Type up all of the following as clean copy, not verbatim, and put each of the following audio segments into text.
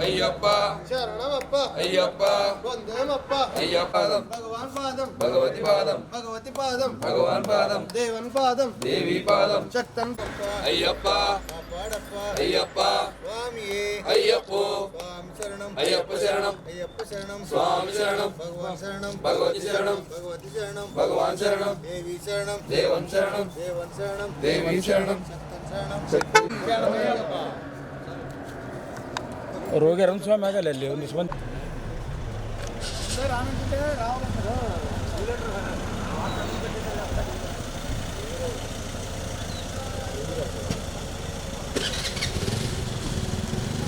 అయ్యప్ప శరణమప్ప అయ్యప్ప వందనమప్ప అయ్యప్ప భగవాన్ పాదం భగవతి పాదం భగవతి పాదం భగవాన్ పాదం దేవన్ పాదం దేవి పాదం శక్తన్ అయ్యప్ప అయ్యప్ప స్వామియే అయ్యప్పో స్వామి శరణం అయ్యప్ప శరణం అయ్యప్ప శరణం స్వామి శరణం భగవాన్ శరణం భగవతి శరణం భగవతి శరణం భగవాన్ శరణం దేవి శరణం దేవన్ శరణం దేవన్ శరణం దేవి శరణం శక్తన్ శరణం ರೋಗಿರನ್ ಸ್ವಾಮಿ ಆಗಲ್ಲ ಅಲ್ಲಿ ಒಂದು ಸ್ವಂತ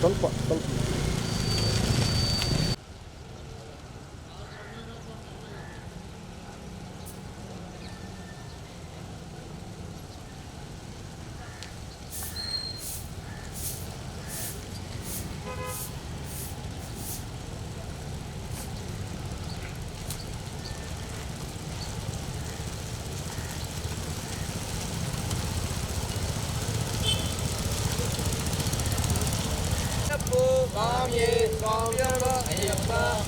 ಸ್ವಲ್ಪ ಸ್ವಲ್ಪ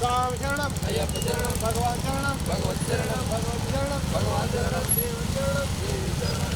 స్వామి శరణం అయ్యప్ప శరణం భగవాన్ శరణం భగవతి శరణం భగవతి శరణం భగవాన్ శరణం దేవన్ శరణం దేవి శరణం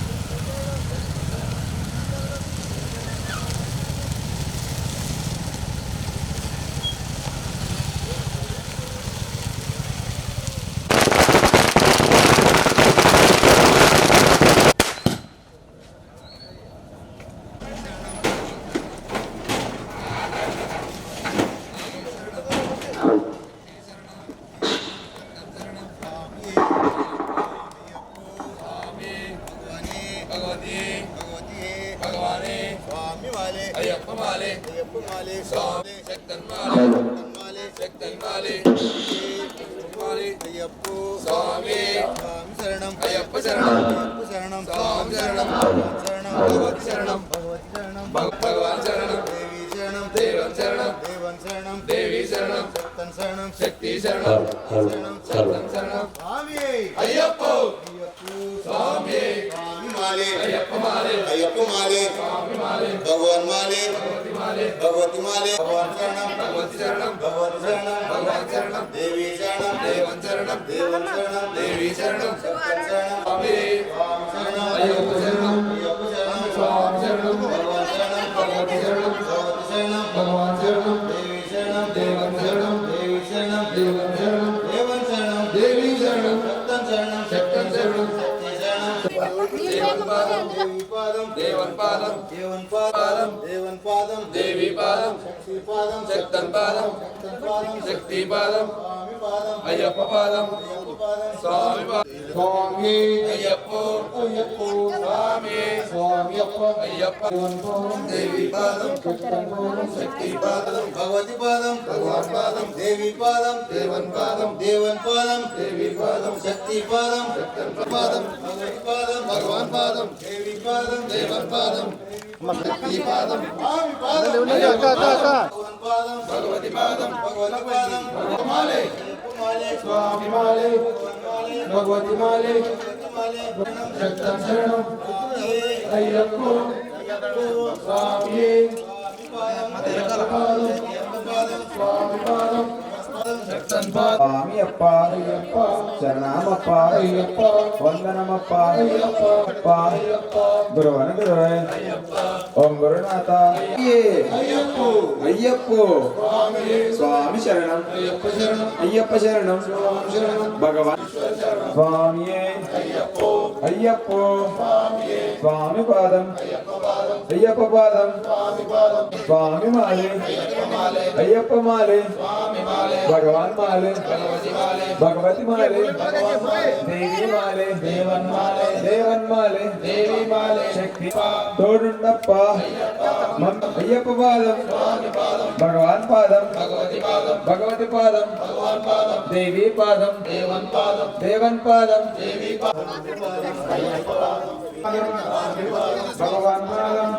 भगवाने स्वामी वाले अय्यप्प माले अय्यप्प माले स्वामी शक्तन माले माले शक्तन माले माले अय्यप्प स्वामी स्वामी शरणम अय्यप्प शरणम अय्यप्प शरणम स्वामी शरणम शरणम भगवती शरणम भगवती शरणम भगवान शरणम देवी शरणम देवन शरणम देवन शरणम देवी शरणम शक्तन शरणम शक्ति शरणम शरणम शक्तन शरणम स्वामी अय्यप्प अय्यप्प स्वामी स्वामी माले अय्यप्प माले अय्यप्प माले स्वामी माले भगवान माले भगवती माले भगवती माले भगवान शरणम भगवती शरणम भगवती शरणम भगवान शरणम देवी शरणम देवन शरणम देवन शरणम देवी शरणम शक्तन शरणम स्वामी स्वामी शरणम अय्यप्प शरणम अय्यप्प शरणम स्वामी शरणम भगवान शरणम भगवती शरणम भगवती शरणम भगवान शरणम देवी शरणम देवन शरणम देवी शरणम देवन शरणम देवन शरणम देवी शरणम शक्तन शरणम शक्तन शरणम शक्ति शरणम देवन पादम देवी पादम देवन पादम देवन पादम देवन पादम देवी पादम शक्ति पादम शक्तन पादम शक्तन पादम शक्ति पादम स्वामी पादम अय्यप्प पादम अय्यप्प पादम स्वामी पादम स्वामी अय्यप्प अय्यप्प स्वामी स्वामी अय्यप्प देवी पादम शक्ति पादम भगवती पादम भगवान पादम देवी पादम देवन पादम देवन पादम देवी पादम शक्ति पादम पादम भगवती पादम भगवान पादम देवी पादम देवन पादम शक्ति पादम स्वामी पादम भगवान पादम भगवती पादम भगवती पादम माले माले स्वामी माले माले भगवती माले माले शक्तन शरणम अय्यप्प स्वामी अय्यप्प पादम स्वामी पादम शक्तन पादम స్వామి అప్ప अय्यप्प శరణమప్ప अय्यप्प వందనమప్ప अय्यप्प అప్ప अय्यप्प గురువన గురువే अय्यप्प ఓం గురునాథ अय्यप्प అయ్యప్ప स्वामी స్వామి శరణం अय्यप्प शरणम అయ్యప్ప శరణం स्वामी शरणम భగవాన్ शरणम స్వామియే अय्यप्प అయ్యప్ప स्वामी స్వామి పాదం अय्यप्प पादम అయ్యప్ప పాదం स्वामी पादम స్వామి మాలే अय्यप्प माले అయ్యప్ప మాలే स्वामी माले भगवान माले भगवती माले देवी माले देवन माले शक्ति तोडुंडप्प अय्यप्प पादम भगवान पादम भगवती पादम देवी पादम देवन पादम भगवान पादम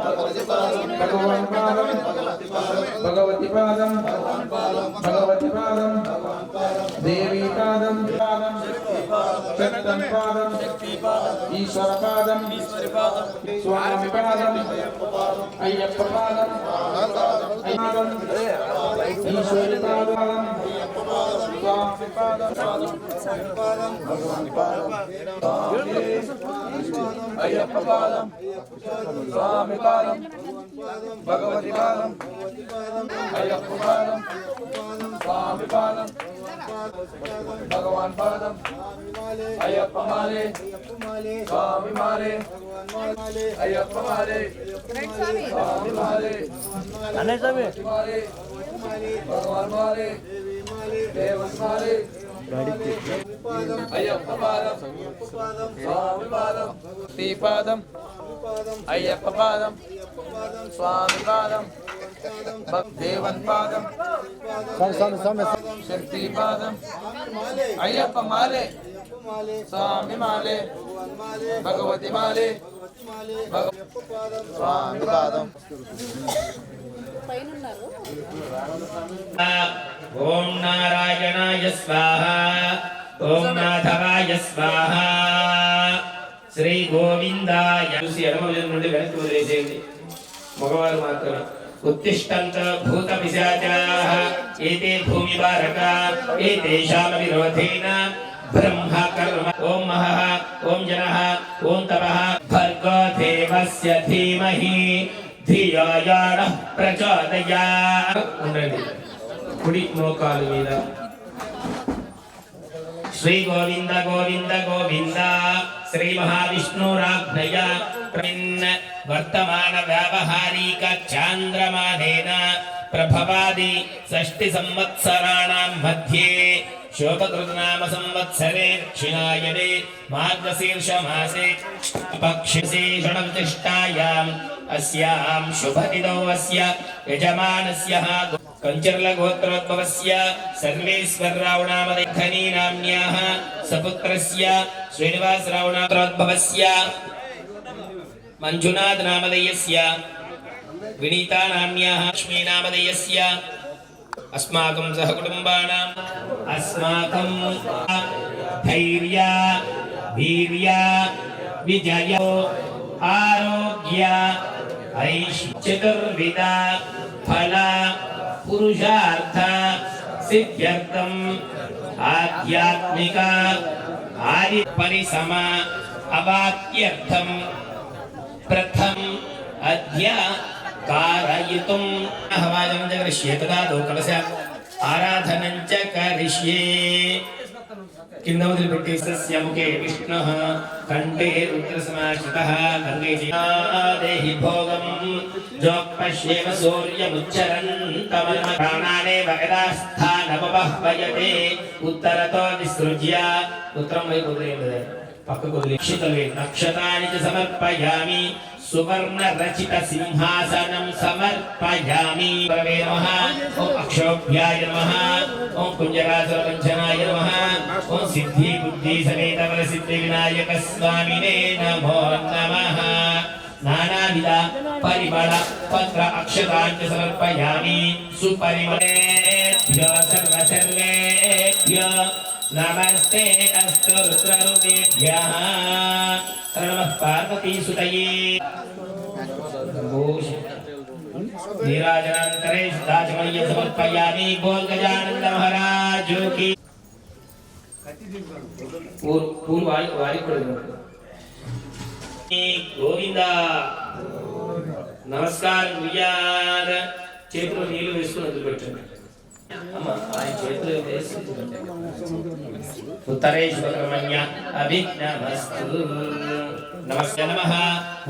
भगवती पादम भगवती पादम देवी पादम शक्तन पादम ईश्वर पादम स्वामी पादम अय्यप्प पादम ईश्वर पादम स्वामी पादम अय्यप्प पादम स्वामी पादम भगवती पादम अय्यप्प पादम स्वामी पादम भगवान पादम अय्यप्प माले स्वामी माले अय्यप्प माले स्वामी माले भगवान माले देवन माले अय्यप्प पादम स्वामी पादम पादम अय्यप्प पादम स्वामी पादम देवन पादम शक्ति पादम अय्यप्प माले स्वामी माले भगवती माले स्वामी पादम ओम नारायणाय स्वाहा ओम नाथवाय स्वाहा श्री गोविंदाय చూసి ఎడమ వైపు నుండి వెనక్కి వదిలేసేయండి మగవారు మాత్రమే उत्तिष्ठन्त भूत पिशाचाः एते भूमिभारका एतेषां विरोधेन ब्रह्म कर्म ओम महः ओम जनः ओम तपः भर्गो देवस्य धीमहि धियो यो नः प्रचोदयात् ఉండండి కుడి మోకాలు మీద श्री गोविंद गोविंद गोविंद श्री महाविष्णुराज्ञय वर्तमान व्यावहारिक चांद्रमानेन प्रभवादि षष्टि संवत्सराणां मध्ये शोभकृतनाम संवत्सरे दक्षिणायने मार्गशीर्ष मासे पक्षिशेषणविशिष्टायाम् अस्यां शुभतिथौ अस्य यजमानस्य कंचर्ल गोत्रोद्भवस्य सर्वेश्वरराव नामधनी नाम्न्याः सपुत्रस्य श्रीनिवासराव नामोद्भवस्य मंजुनाथ नामधेयस्य विनीता नाम्न्याः लक्ष्मी नामधेयस्य अस्माकं सहकुटुम्बानाम् अस्माकं धैर्य वीर्य विजय आरोग्य ऐश्वर्य चतुर्विध फल पुरुषार्थ सिद्ध्यर्थम आध्यात्मिक आदि परिसम अवाप्त्यर्थम प्रथम अद्य कारयितुं हवाजं च करिष्ये तदा दोकलस्य आराधनं च करिष्ये किन्नवदि प्रत्यस्य मुखे विष्णुः कंठे रुद्रसमाश्रितः गंगे देहि भोगं जोपश्येव सूर्यमुच्चरन्तम प्राणानेव यदास्थानमवह्वयते उत्तरतो विसृज्य उत्तरं वै कुद्रेन्दे पक्ककुद्रे नक्षत्राणि च समर्पयामि सुवर्ण रचित सिंहासनं समर्पयामि परमे नमः ओम अक्षोभ्याय नमः ओम कुंजरासुरवंचनाय नमः ओम सिद्धि बुद्धि समेत वरसिद्धि विनायक स्वामिने नमो नमः नानाविध परिमल पत्र अक्षतान् समर्पयामि सुपरिमलेभ्यो सर्वेभ्यो नमस्ते अस्तु रुद्ररूपेभ्यः नमः पार्वतीसुतये नीराजनान्तरे शुद्धाचमनीय समर्पयामि बोल गजानन महाराज की पूर्वायु गोविंद नमस्कार गुरुयाद చేతులు నీళ్లు వేసుకుని వదిలిపెట్టండి उत्तरेश्वरमण्य अभिज्ञमस्तु नमस्ते नमः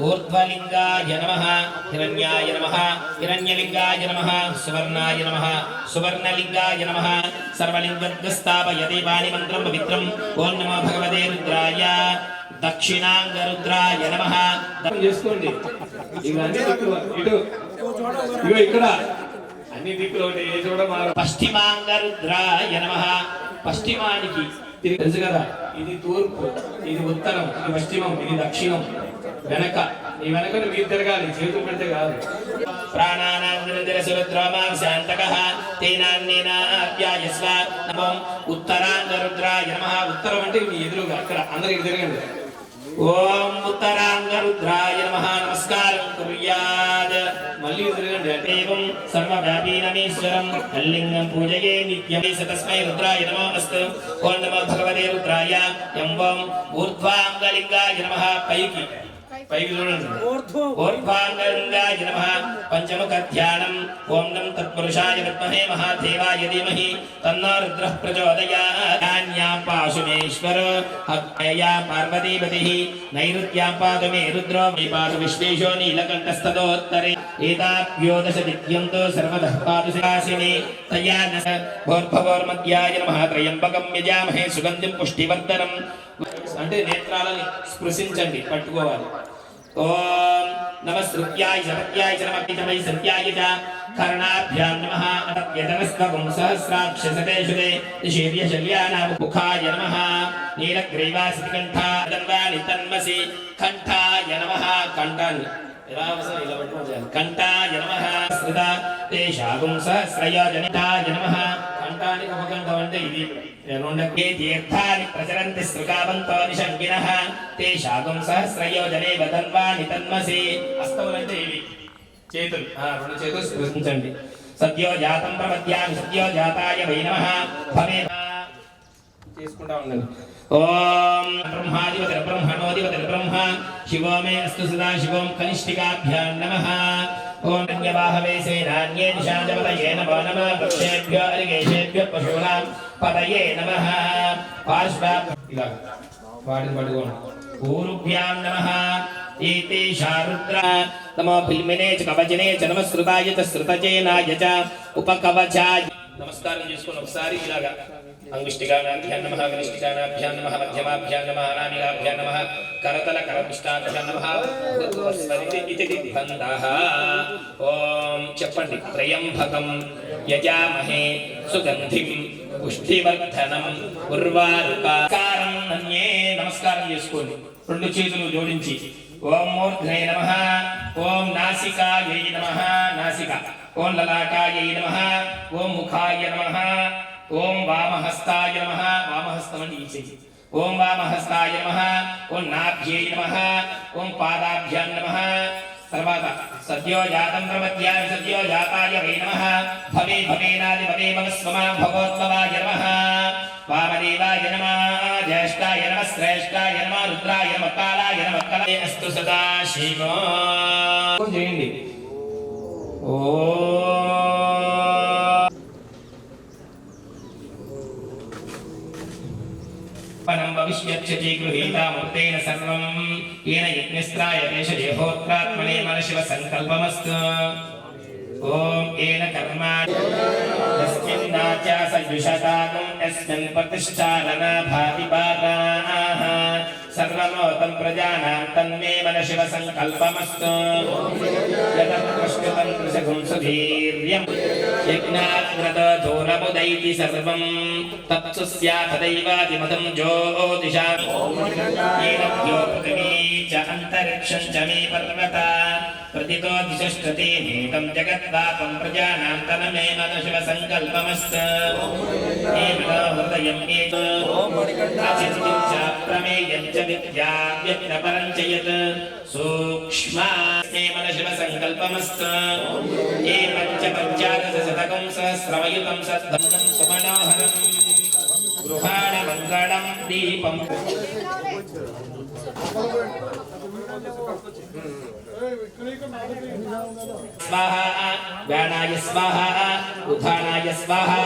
ऊर्ध्वलिंगाय नमः हिरण्याय नमः हिरण्यलिंगाय नमः सुवर्णाय नमः सुवर्णलिंगाय नमः सर्वलिंगस्थापयते पाणिमन्त्रं पवित्रं ओं नमो भगवते रुद्राय दक्षिणांगरुद्राय नमः చేసుకోండి ఇవన్నీ ఇటు ఇగో ఇక్కడ అన్ని దిక్కులు ఏ చూడ మారు పశ్చిమాంగరుద్రాయ నమః పశ్చిమానికి తెలుసు కదా ఇది తూర్పు ఇది ఉత్తరం ఇది పశ్చిమం ఇది దక్షిణం వెనక ఈ వెనకను మీరు తిరగాలి చేతులు పెడితే కాదు ప్రాణానాం నిరంతరసురుద్రామాం శాంతకః తేనాన్నేనాప్యాయస్వ నమో ఉత్తరాంగరుద్రాయ నమః ఉత్తరం అంటే మీ ఎదురుగా అక్కడ అందరికి తిరగండి ఓం ఉత్తరాంగరుద్రాయ నమః నమస్కారం కుర్యాద్ మళ్ళీ తిరగండి దేవం సర్వవ్యాపీనమీశ్వరం అల్లింగం పూజయే నిత్యం తస్మై రుద్రాయ నమోస్తు ఓం నమో భగవతే రుద్రాయ యం ఓం ఊర్ధ్వాంగలింగాయ నమః పైకి చూడండి ఊర్ధ్వాంగలింగాయ నమః పంచముఖ ధ్యానం ఓం నం తత్పురుషాయ విద్మహే మహాదేవాయ ధీమహి తన్నో రుద్రః ప్రచోదయాత్ జ్ఞాన్యాం పాశుమేశ్వర అగ్నేయా పార్వతీపతిః నైరుత్యాం పాతు మే రుద్రో మే పాతు విశ్వేశో నీలకంఠస్తదోత్తరే ఏతాభ్యోదశ దిత్యంతో సర్వదః పాతు శాసిని తయా నస భోర్భవోర్మధ్యాయ నమః త్రయంబకం యజామహే సుగంధిం పుష్టివర్ధనం అంటే నేత్రాలని స్పృశించండి పట్టుకోవాలి ఓం నమః సత్యాయ చరమపితమై సత్యాయ చ కర్ణాభ్యాం నమః యదనస్తవం సహస్రాక్షసతేషుదే శీర్య శల్యానామ ముఖాయ నమః నీలగ్రీవాసితి కంఠాదంవాని తన్మసి కంఠాయ నమః కంఠాన్ని ఇలా పట్టుకోవాలి కంఠాయ నమః శ్రుత తేషాగం సహస్రయోజనితాయ నమః కంఠానికి ఒక కంఠం అంటే ఇది రెండకే తీర్థాని ప్రచరంతి శ్రుకావంతో నిశంకినః తేషాగం సహస్రయోజనే వదన్వాని తన్మసి హస్తములంటే ఇవి చేతులు రెండు చేతులు స్పృశించండి సద్యో జాతం ప్రపద్యామి సద్యో జాతాయ వై నమః భవే చేసుకుంటా ఉండండి ఓం బ్రహ్మాధిపతి బ్రహ్మణోధిపతి బ్రహ్మ శివో మే అస్తు సదా శివం కనిష్ఠికాభ్యాం నమః ఓం ధన్యవాహవే సేనాన్యే నిశాంతపతయే నమో నమః పక్షేభ్యో అరిగేషేభ్యో పశూనాం పతయే నమః పార్శ్వ ఇలా వాటిని పట్టుకోండి ఊరుభ్యాం నమః ఏతే శారుద్ర నమో భీమనే చ కవచనే చ నమస్కృతాయ చ శ్రుతచేనాయ చ ఉపకవచాయ నమస్కారం చేసుకొని ఒకసారి ఇలాగా అంగుష్టికానాభ్యాం నమః కనిష్ఠికానాభ్యాం నమః మధ్యమాభ్యాం నమః అనామికాభ్యాం నమః కరతల కరపుష్టాభ్యాం నమః ఇతి బంధః ఓం చెప్పండి త్రయంబకం యజామహే సుగంధిం పుష్టివర్ధనం ఉర్వారుకారం నన్యే నమస్కారం చేసుకోండి రెండు చేతులు జోడించి ఓం మూర్ధ్నే నమః ఓం నాసికాయై నమః నాసిక ఓం లలాటాయై నమః ఓం ముఖాయ నమః ఓం వామహస్తాయ నమః వామహస్తం అంటే ఈ చెయ్యి ఓం వామహస్తాయ నమః ఓం నాభ్యై నమః ఓం పాదాభ్యాం నమః తర్వాత సద్యో జాతం ప్రపద్యామి సద్యో జాతాయ వై నమః భవే భవేనాది భవే మమస్వమా భగవోద్భవాయ నమః వామదేవాయ నమః జ్యేష్ఠాయ నమః శ్రేష్ఠాయ నమః రుద్రాయ నమః కాలాయ నమః కలే అస్తు సదా శివో చేయండి పరం భవిష్యత్యతి గృహీతామృతేన సర్వం ఏన యజ్ఞస్త్రాయ దేశదేహోత్రాత్మనే మనశివ సంకల్పమస్తు ఓం ఏన కర్మాణి యస్మిన్నాచా సయుషతాగం యస్మిన్ ప్రతిష్ఠాననా భాతి బాధాః సర్వమోతం ప్రజానాం తన్మే మనశివ సంకల్పమస్తు యదృష్టం కృషకం సుధీర్యం యజ్ఞాగ్రతో ధూరముదైతి సర్వం తత్సు స్యాతదైవాదిమతం జ్యోతిషాం ఏన ద్యో పృథివీ చ అంతరిక్షం చ మే పర్వత ప్రతితో దిశష్ఠతే నేతం జగద్వాపం ప్రజానాం తనమే మనశివ సంకల్పమస్తు ఏమనో హృదయం ఏత అచిత్యం చ ప్రమేయం చ విద్యా వ్యక్తపరం చ యత్ సూక్ష్మే మనశివ సంకల్పమస్తు ఏ పంచదశ శతకం సహస్రమయుతం సద్ధం సుమనోహరం గృహాణ మంగళం దీపం स्वाहा व्यानाय स्वाहा उद्धानाय स्वाहा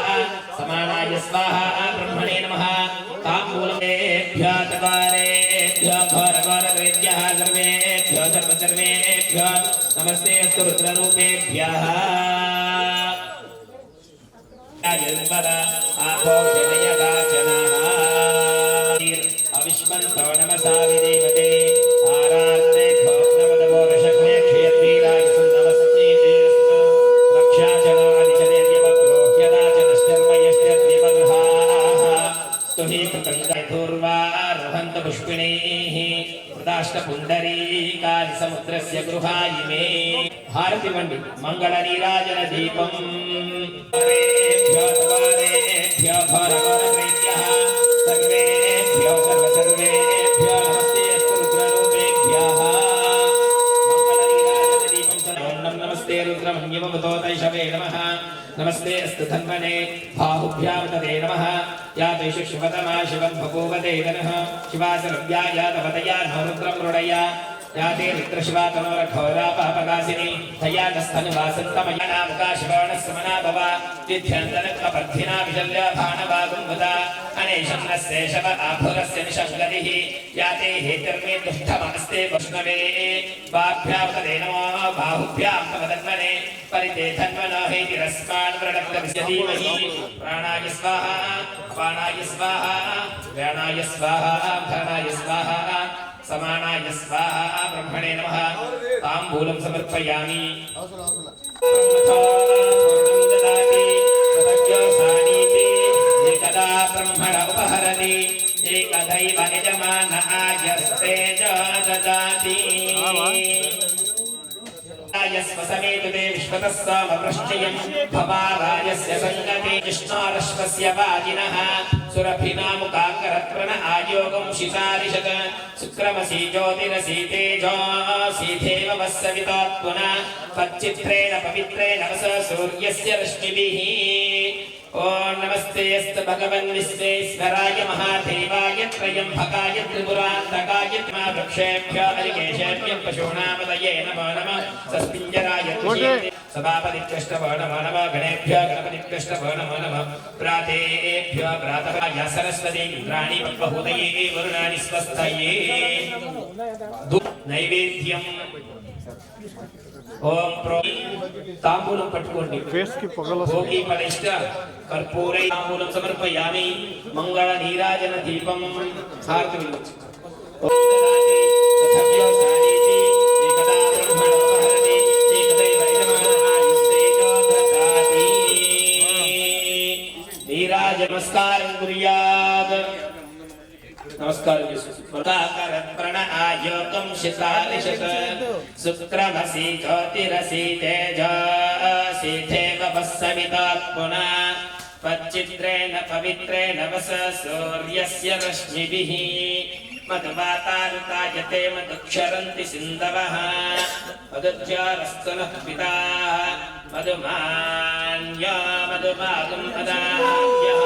समानाय स्वाहा ब्रह्मणे नमः ताम्बूलेभ्यः तकारेभ्यः घोरघोरद्वैद्यः सर्वेभ्यः सर्वसर्वेभ्यः नमस्ते अस्तु रुद्ररूपेभ्यः यन्वदा आपो जनयदाचनः अविश्वन्तो नमसा विदेवते आरात्ते भोक्नवदवो रशक्मे क्षेत्रीराय सुन्दवस्तीतेस्तु रक्षाचनो अधिचनेर्यवग्रोह्यदाचनश्चर्मयश्चर्यवगृहाः स्तुहि कृतङ्गैधूर्वा रुहन्त पुष्पिणीः कृताष्टपुण्डरीकानि समुद्रस्य गृहायिमे हारति वण्डि मङ्गलनीराजन दीपम् सर्वेभ्यो सर्वसर्वेभ्यो नमस्ते अस्तु रुद्ररूपेभ्यः मंगलनीराजनदीपं नमस्ते रुद्रमन्यमवतोतैषवे नमः नमस्ते अस्तु धन्वने बाहुभ्यां तदे नमः या तैषु शिवतमा शिवं भगवते नमः शिवासरव्याया तवतया रुद्रं मृडया याते मित्रशिवा तनोरघोरा पापगासिनी तया नस्तनुवासन्तमया नामुकाशिवाणस्समना भवा तिथ्यन्तनकपर्धिना विशल्या भानवागुम्भुता अनेशन्नस्येषव आभुरस्य निशङ्गतिः याते हेतिर्मे दुष्टमस्ते वैष्णवे वाभ्यावतदे नमो बाहुभ्यां तवदन्वने परिते धन्वनो हेतिरस्मान् वृणक्तविस्यधीमहि प्राणाय स्वाहा अपानाय स्वाहा व्यानाय स्वाहा भरणाय स्वाहा समानाय स्वाहा ब्रह्मणे नमः ताम्बूलं समर्पयामि एकदा ब्रह्मण उपहरति एकदैव यजमान आयस्ते च ददाति यस्वसमेतुते विश्वतः समवृष्टयं भवारायस्य सङ्गते कृष्णारश्वस्य वाजिनः सुरभिनामुकाकरत्रण आयोगं शिशारिषत् शुक्रमसि ज्योतिरसि तेजोऽसि देववस्सवितात्मना तच्चित्रेण पवित्रेण वस सूर्यस्य रश्मिभिः ॐ नमस्ते अस्तु भगवन् विश्वेश्वराय महादेवाय त्रयम्बकाय त्रिपुरान्तकाय वृक्षेभ्यो हरिकेशेभ्यः पशूनामदये नमो नमः सस्मिञ्जराय सभापतिकृष्णवो नमो नमः गणेभ्यः गणपतिकृष्णवो नमो नमः प्रातेभ्यः प्रातः सरस्वती इन्द्राणि पद्महूतये वरुणानि स्वस्तये नैवेद्यम् ओम प्रो तांबूलं पट्टुकोंडि भोगी फलिष्ट कर्पूरै तांबूलं समर्पयामि मंगल नीराजन दीपं सार्थ ओम ददाति तथाप्यो सानीति एकदा ब्रह्मणोपहरति एकदैव यजमानः आयुस्तेजो ददाति नीराज नमस्कारं कुर्यात् नमस्कार प्रणआयोगं शितालिशत शुक्रमसि ज्योतिरसि तेजसि देववस्सवितात्मना तच्चित्रेण पवित्रेण वस सूर्यस्य रश्मिभिः मधुवातारुतायते मधुक्षरन्ति सिन्धवः मधुज्योरस्तुनः पिता मधुमान्या मधुमागं अदाभ्यः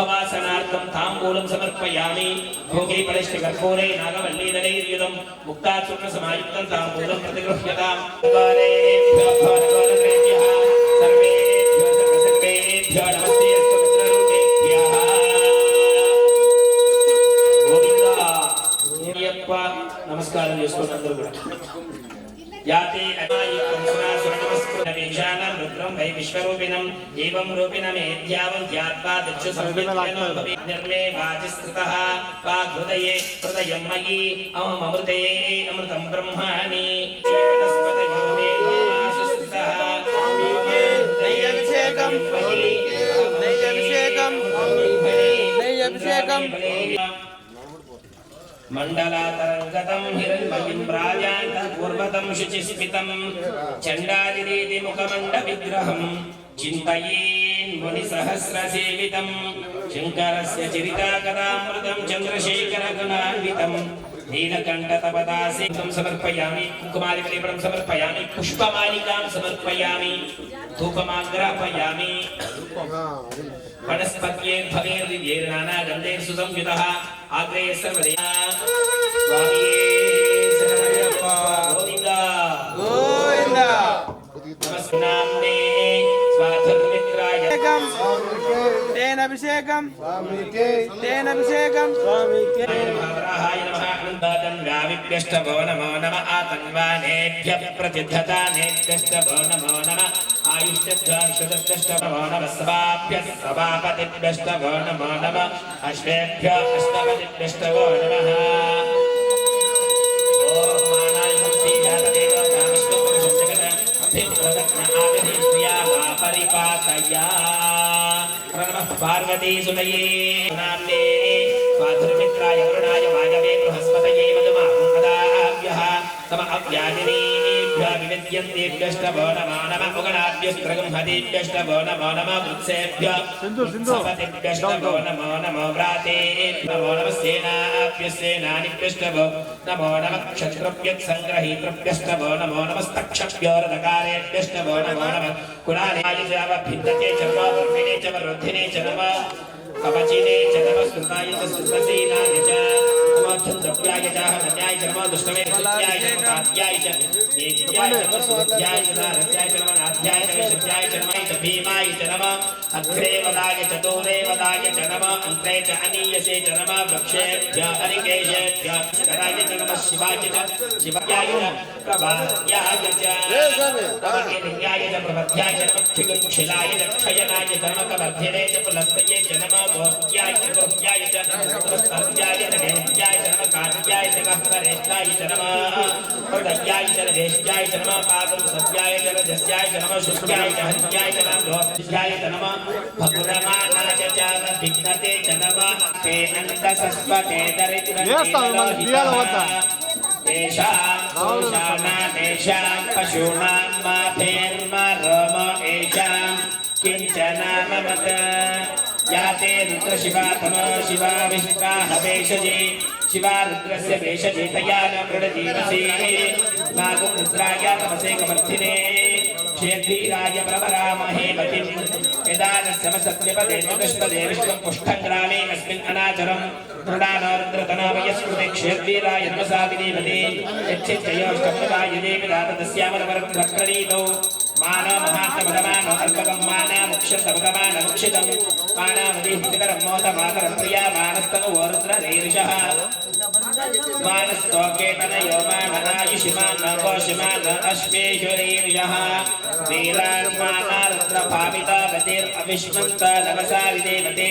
वासनार्थं ताम्बूलं समर्पयामि भोगे फलिष्ट कर्पूरे नागवल्लीदलैर्युतं मुक्ताचूर्णसमायुक्तं ताम्बूलं प्रतिगृह्यताम् सर्वेभ्यः सर्वसर्वेभ्यो नमस्ते अस्तु रुद्ररूपेभ्यः గోవిందా అయ్యప్ప నమస్కారం చేసుకోండి అందరూ కూడా याते अनायिकं सुरासुरनमस्कृतमेषाणां रुद्रं वै विश्वरूपिणम् एवं रूपिणमेध्यावं ध्यात्वा दक्षु संवित्तनो निर्मे वाचिस्तुतः वाग्हृदये हृदयं मयि अमृते अमृतं ब्रह्माणि तस्पतयो मे वासुस्तः नैयभिषेकं मंडलातरंगतं हिरण्मयं राजान्तं पूर्वतं शुचिस्मितं चण्डादिनीति मुखमण्डविग्रहं चिन्तयेन् मुनिसहस्रसेवितं शङ्करस्य चरिताकथामृतं चन्द्रशेखरगुणान्वितं नीलकण्ठतपदासेकं समर्पयामि कुङ्कुमादिकलेपनं समर्पयामि पुष्पमालिकां समर्पयामि धूपमाग्रापयामि वनस्पत्यैर्भवेर्दिव्यैर्नानागन्धैः सुसंयुतः आग्रेय सर्वदेव స్వామి గోవింద గోవింద నమస్నామ్నే స్వాధర్మిత్రాయ తేనభిషేకం తేనభిషేకం వరాహాయ నమః అనంతాతం వ్యావిభ్యష్టభో నమో నమ ఆతన్వానేభ్యః ప్రతిద్ధతానేభ్యష్టభో నమో నమ ఆయుష్యభ్యాక్షుతభ్యష్టభో నమ సభాభ్యః సభాపతిభ్యష్టభో నమో నమ అశ్వేభ్యः అష్టపతిభ్యష్టభో నమః ఓం మానాయ సంసీజాతదేవ కామిష్ఠో పురుషం జగత అభిప్రదక్షిణ ఆవిధి ప్రియా మా పరిపాతయా నమః పార్వతీ సునయే నామ్నే స్వాధర్మిత్రాయ వరుణాయ వాయవే బృహస్పతయే మధుమాహదాభ్యః తమ అవ్యాజినీభ్యः వివిద్యంతేభ్యష్టభో నమో నమః ఉగణాభ్యస్త్రగంహదేభ్యష్టభో నమో నమః వృత్సేభ్యः వృత్సపతిభ్యష్టభో నమో నమో వ్రాతేభ్యः నమో నమః సేనానిభ్యష్టభో నమో నమః క్షత్రభ్యత్సంగ్రహీతృభ్యష్టభో నమో నమస్తక్షభ్యోరధకారేభ్యష్టభో నమో నమః కులానాయ భిన్నతే చ వర్మిణే చ వృద్ధినే చ నమః కవచినే చ నమః శ్రుతాయ చ శ్రుతసేనాయ చ ద్రవ్యాయ చ హన్యాయ చ నమః దుష్టమే సత్యాయ చ కాత్యాయ చ నేత్యాయ చ సుధ్యాయ చ నారస్యాయ చ నమః నాథ్యాయ చ విశుద్ధ్యాయ చ నమః చ భీమాయ చ నమః అగ్రేవదాయ చ దూరేవదాయ చ నమః అంత్రే చ అనీయసే చ నమః వృక్షేభ్య హరికేశేభ్య కరాయ చ నమః శివాయ చ శివాయ చ ప్రభాయాయ చ లింగాయ చ ప్రభధ్యాయ చ క్షిలాయ చ క్షయనాయ చ నమః కవర్ధినే చ పులస్తయే చ నమః భోగ్యాయ చ భోగ్యాయ చ స్తర్యాయ చ దేహ్యాయ చ నమః కార్యాయ చ కరేష్టాయ చ నమః హృదయాయ చ దేశ్యాయ చ నమః పాదం సత్యాయ చ రజస్యాయ చ నమః శుష్యాయ చ హత్యాయ చ నమః లోహ్యాయ చ నమః భగురమానాయ చ విఘ్నతే చ నమః తే అంతసస్వతే దరిద్రయేషాం దోషానాదేశాం పశూనాం మాధేర్మరోమ ఏషాం కించనామమత యాతే రుద్రశివా తమో శివా విష్ణా హవేషజే శివా రుద్రస్య వేషజే తయా న మృడజీవసే నాగం రుద్రాయ తమసే కమర్థినే క్షేత్రీరాయ ప్రవరామహే మతిం యదా న సమసత్యపదే చతుష్పదే విష్ణుం పుష్టం గ్రామే అస్మిన్ అనాచరం మృడానోరుద్రతనామయస్కృతే క్షేత్రీరాయ నమసా విదేవతే యచ్చేచ్చయోష్టమదాయ దేవి దాతస్యామరవరప్రణీతౌ మాన మహాత్మగమాన అల్పగం మాన ముక్షతమగమాన ముక్షితం మానవదీహితకరం మోత మాతరం ప్రియా మానస్తను వరుద్ర రేరుషః మానస్తోకేతనయో మాననాయుషిమాన కోశిమాన అశ్వేశ్వరీర్యః వీరాన్మానారుద్ర భావిత గతిర్ అవిష్మంత నమసా విదేవతే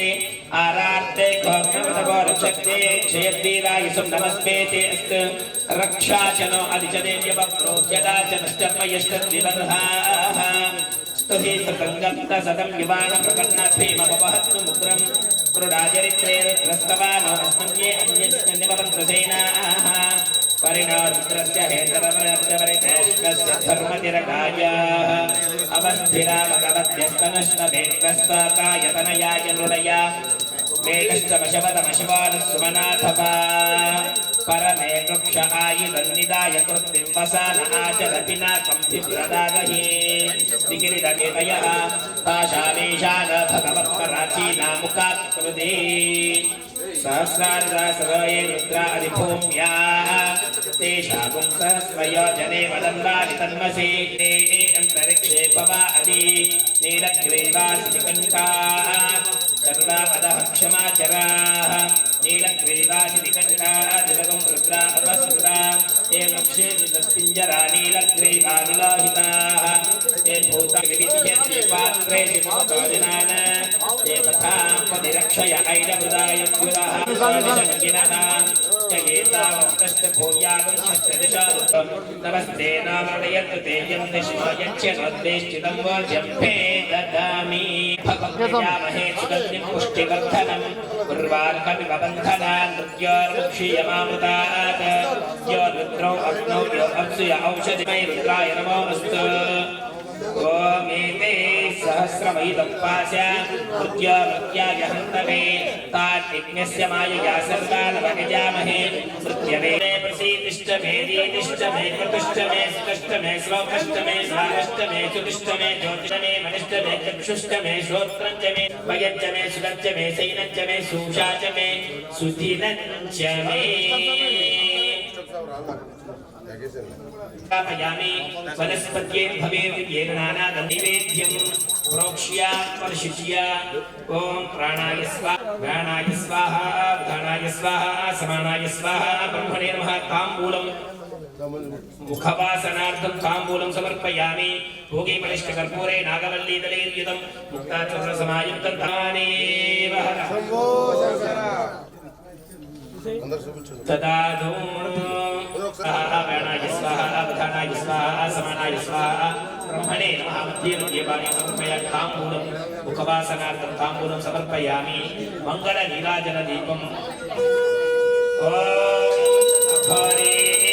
ఆరార్తే కోగ్నమతవో రక్షక్తే క్షేత్రీరాయసం నమస్మేతే అస్తు రక్షాచనో అధిచదేవ్యవక్రోధ్యదా చ నష్టమయష్టద్వివర్హాః స్తుహి సతంగప్త సతం యువాన ప్రపన్నభీమపవహత్ను ముద్రం క్రుడాచరిత్రే రుద్రస్తవానో అస్మన్యే అన్యస్మిన్నిమవంతసేనాః పరిణో రుద్రస్య హేతరవరబ్దవరితేష్కస్య ధర్మతిరగాయాః అవస్థిరామగవద్యస్తనుష్ణభేత్వస్తాకాయతనయాయ నృడయా మేఘష్టమశవతమశవానుసుమనాథవా పరమే వృక్ష ఆయుధన్నిదాయ కృత్తిం వసాన ఆచరతి నాకం దివ్రదాగహే దిగిరిదకేతయః తాశామేషాన భగవత్పరాచీనాముఖాత్ కృదే సహస్రార్ధసరోయే రుద్రాదిభూమ్యాః తేషాగుం సహస్రయోజనే వదన్వాని తన్మసే అంతరిక్షే పవా అది నీలగ్రీవాసి కంఠాః సర్వాపదః క్షమాచరాః నీలగ్రీవాసి కంఠాః దివగం రుద్రా అపస్కృతా ఏ వృక్షే పింజరా నీలగ్రీవా విలోహితాః ఏ భూత వివిధ్యతే పాత్రే శివోజనాన ఏ తథా పదిరక్షయ ఐడవృదాయ వ్యురః నమస్తే నామయత్ తేజం నిశ్మయచ్చనోద్దేష్టితం వాజ్యంభే దదామి భగవద్యామహే సుగంధిం పుష్టివర్ధనం ఉర్వార్కమివ బంధనాన్ మృత్యోర్ముక్షీయమామృతాత్ యో రుద్రౌ అగ్నౌ యో అప్సుయ ఔషధిమై రుద్రాయ నమోऽస్తు ఓమేతే సహస్రమైదం పాస్య మృత్యాయ హంతవే తాన్నిజ్ఞస్య మాయయా సర్వానవగజామహే మృత్యవే ప్రసీతిష్ట మే దీతిష్ట మే కృతిష్ట మే సుతిష్ట మే శ్లోకష్ట మే సారష్ట మే చుతిష్ట మే జ్యోతిష మే మనిష్ట మే చక్షుష్ట మే శ్రోత్రం చ మే భయంచ మే సుగంచ మే సైనం చ మే సూషా చ మే సుధినం చ మే स्थापयामि वनस्पत्ये भवेद्येन नानागन्धेवेद्यं प्रोक्ष्य परिशिष्य ॐ प्राणाय स्वाहा उदानाय स्वाहा समानाय स्वाहा ब्रह्मणे नमः ताम्बूलं मुखवासनार्थं ताम्बूलं समर्पयामि भोगे परिष्टकर्पूरे नागवल्लीदलेर्युतं मुक्ताचूर्णसमायुक्तं तानेव तदाधो प्राणाय स्वाहा उदानाय स्वाहा समानाय स्वाहा ब्रह्मणे नमः मध्ये पाणि समर्पयामि ताम्बूलं मुखवासनार्थं ताम्बूलं समर्पयामि मङ्गलनीराजनदीपम् घोरेभ्यः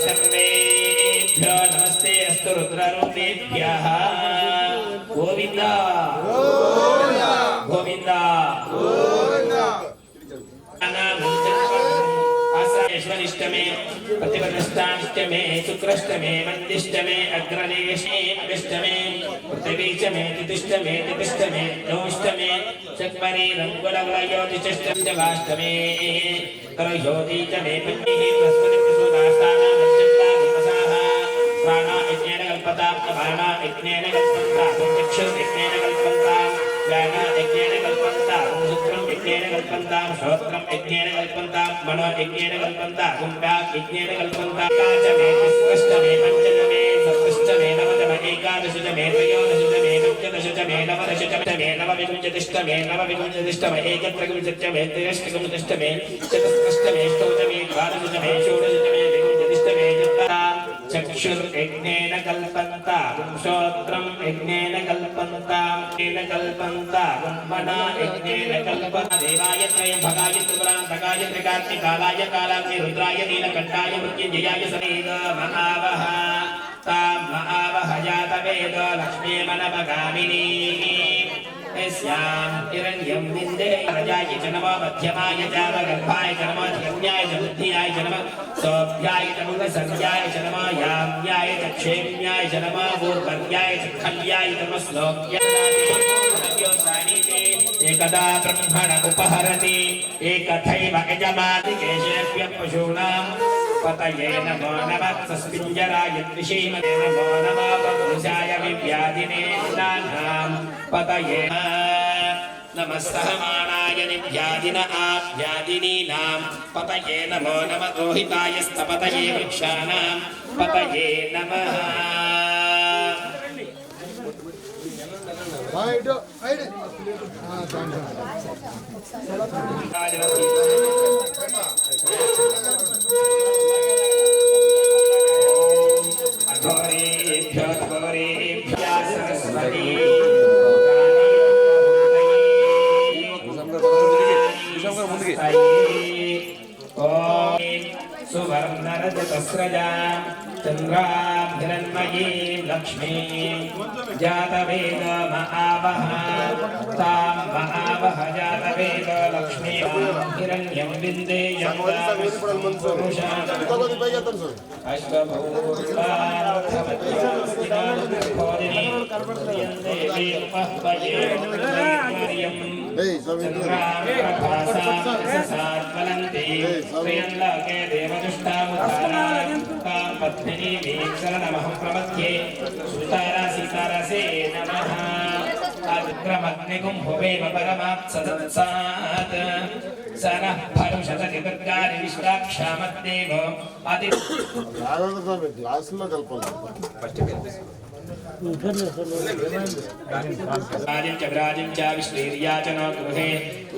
सर्वेभ्यो नमस्ते अस्तु रुद्ररूपेभ्यः गोविन्द गोविन्द आसायश्वनिष्टमे प्रतिपदष्टाष्टमे शुक्रष्टमे मन्दिष्टमे अग्रनेशे अभिष्टमे पृथिवीष्टमे तितिष्टमे तितिष्टमे नौष्टमे चक्मरे रङ्गुलवयोतिष्टमे करयोतीचमे पत्नीः बृहस्पतिप्रसूदास्ताना मज्जन्ता विमसाः प्राणा यज्ञेन कल्पता अपाना यज्ञेन कल्पन्ता चक्षुः यज्ञेन कल्पन्ता व्याना यज्ञेन कल्पन्ता शुक्रं यज्ञेन कल्पन्ता श्रोत्रं यज्ञेन कल्पन्ता मनो यज्ञेन कल्पन्ता गुम्बा यज्ञेन कल्पन्ता काचमे तिस्रष्टमे पञ्चदमे सप्तष्टमे नवदमे एकादशमे त्रयोदशमे पञ्चदशमे नवदशमे नवविंशतिष्टमे नवविंशतिष्टमे एकत्रविंशत्यमे त्रिष्टविंशतिष्टमे चतुष्टमे षोडशमे द्वादशमे षोडशमे विंशतिष्टमे चक्षुर्यज्ञेन कल्पन्ता श्रोत्रं यज्ञेन कल्पन्ता येन कल्पन्ता ब्रह्मणा यज्ञेन कल्पन्ता देवाय त्रयम्बकाय त्रिपुरान्तकाय त्रिकार्तिकालाय कालाग्नि रुद्राय नीलकण्ठाय मृत्युञ्जयाय समेदमहावः तां महावः जातवेद लक्ष्मीमनवगामिनी यस्यां हिरण्यं विन्दे रजाय च नमः मध्यमाय च गर्भाय च नमः धियम्याय च बुद्धियाय च नमः सौभ्याय च मुखसंज्ञाय च नमः याम्याय च क्षेम्याय च नमः भूर्भर्याय च खल्याय च नमः श्लोक्याय एकदा ब्रह्मण उपहरति एकथैव यजमाति केशेभ्यः पशूनां पतये नमो नमः सस्मिञ्जराय त्रिशीमते नमो नमः पुरुषाय विव्याधिने नानां पतये नमः सहमानाय निव्याधिन आव्याधिनीनां पतये नमो नमः रोहिताय स्तपतये वृक्षाणां पतये नमः घोरेभ्यो सरस्वती सुवर्णरजतस्रजा चन्द्राभिरन्मयीं लक्ष्मीं जातवेद महावः तां महावः जातवेद लक्ष्मीं हिरण्यं विन्देयं पद्मिनी शरणमहं प्रपद्ये सुतारा सीतारसे नमः अग्रमग्निकुम्भुवेव परमात् सदत्सात् स नः भरुषदति दुर्गारि विश्वाक्षामद्देव अति राजिं च विराजिं च विश्वेर्या च न गृहे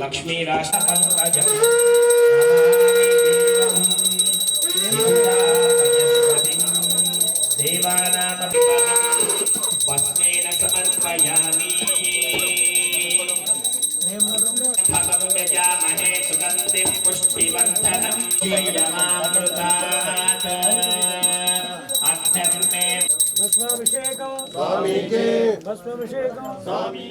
लक्ष्मीराष्ट्रपङ्कजम् वस्मेन समर्पयामि भगवजामहे सुगन्धिं पुष्टिवर्धनं श्रियमामृतात् अग्निर्मे भस्माभिषेकं स्वामी के भस्माभिषेकं स्वामी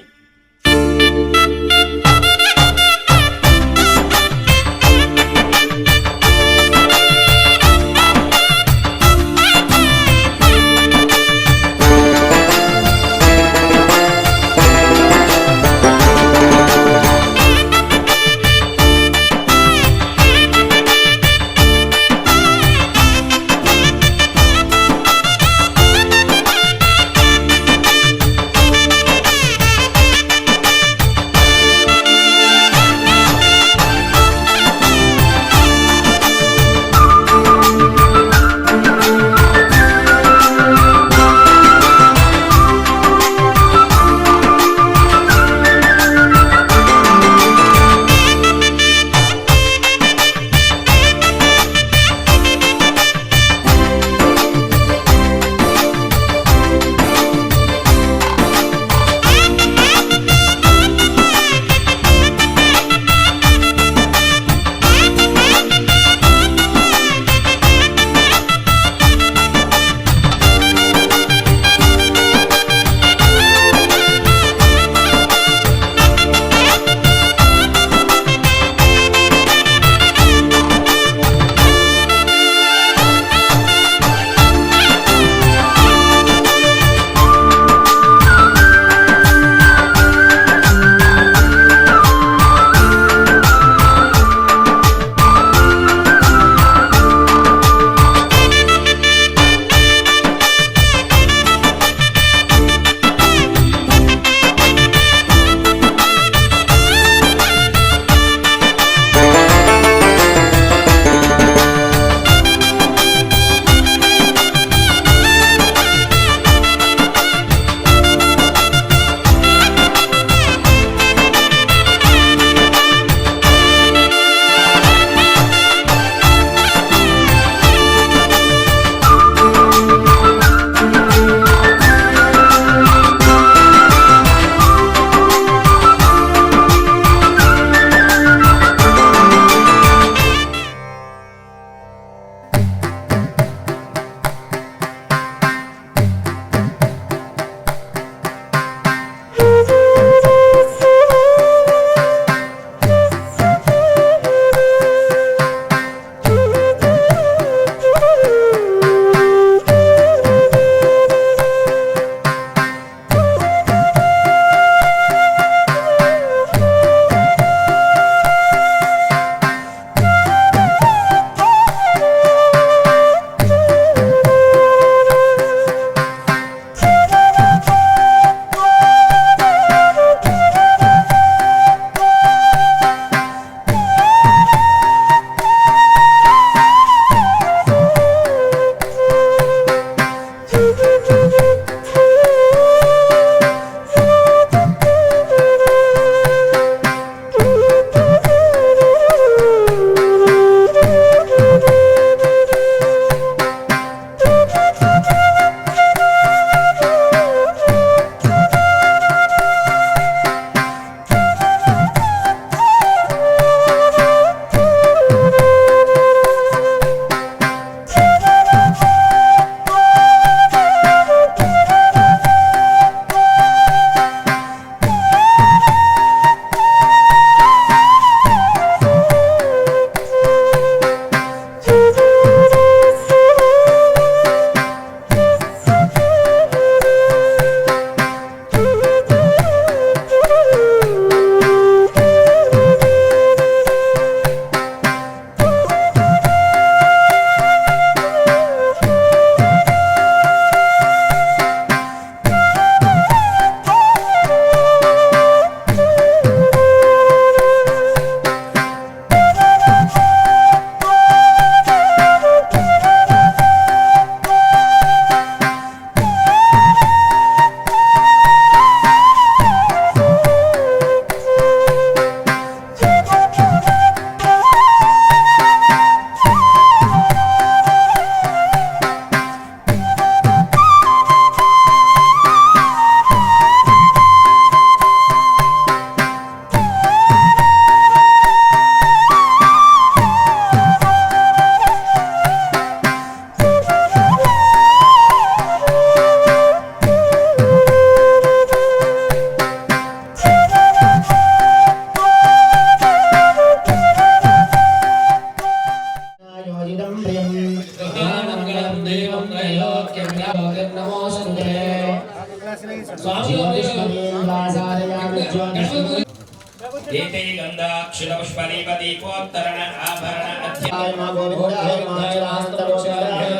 एते गन्धाक्षरपुष्पदीपदीपोत्तरण आभरण जय मा गोविंदाय मा चिरान्तरोषाय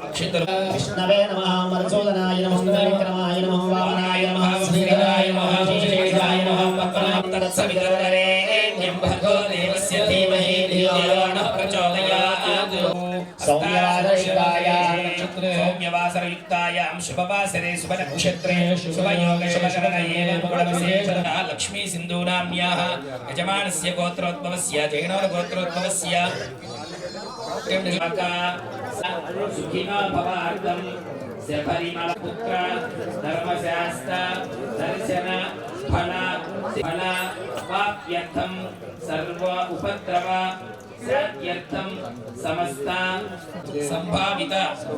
अक्षितर विष्णवे नमः मधुसूदनाय नमः विक्रमाय नमः वामनाय नमः श्रीधराय नमः शेषाय नमः तत्सवितुर्वरेण्यं भर्गो देवस्य धीमहि धियो यो नः प्रचोदयात् सौम्यवासरयुक्तायां शुभवासरे शुभनक्षत्रे शुभयोगे शुभशरणये गुणविशेषतः लक्ष्मी सिन्धूनाम्याः यजमानस्य गोत्रोद्भवस्य जैनोर्गोत्रोद्भवस्य सुखिनो भवार्धं परिमलपुत्र धर्मशास्त्र दर्शन फल वाप्यर्थं सर्व उपद्रव साध्यर्थं समस्त संभावित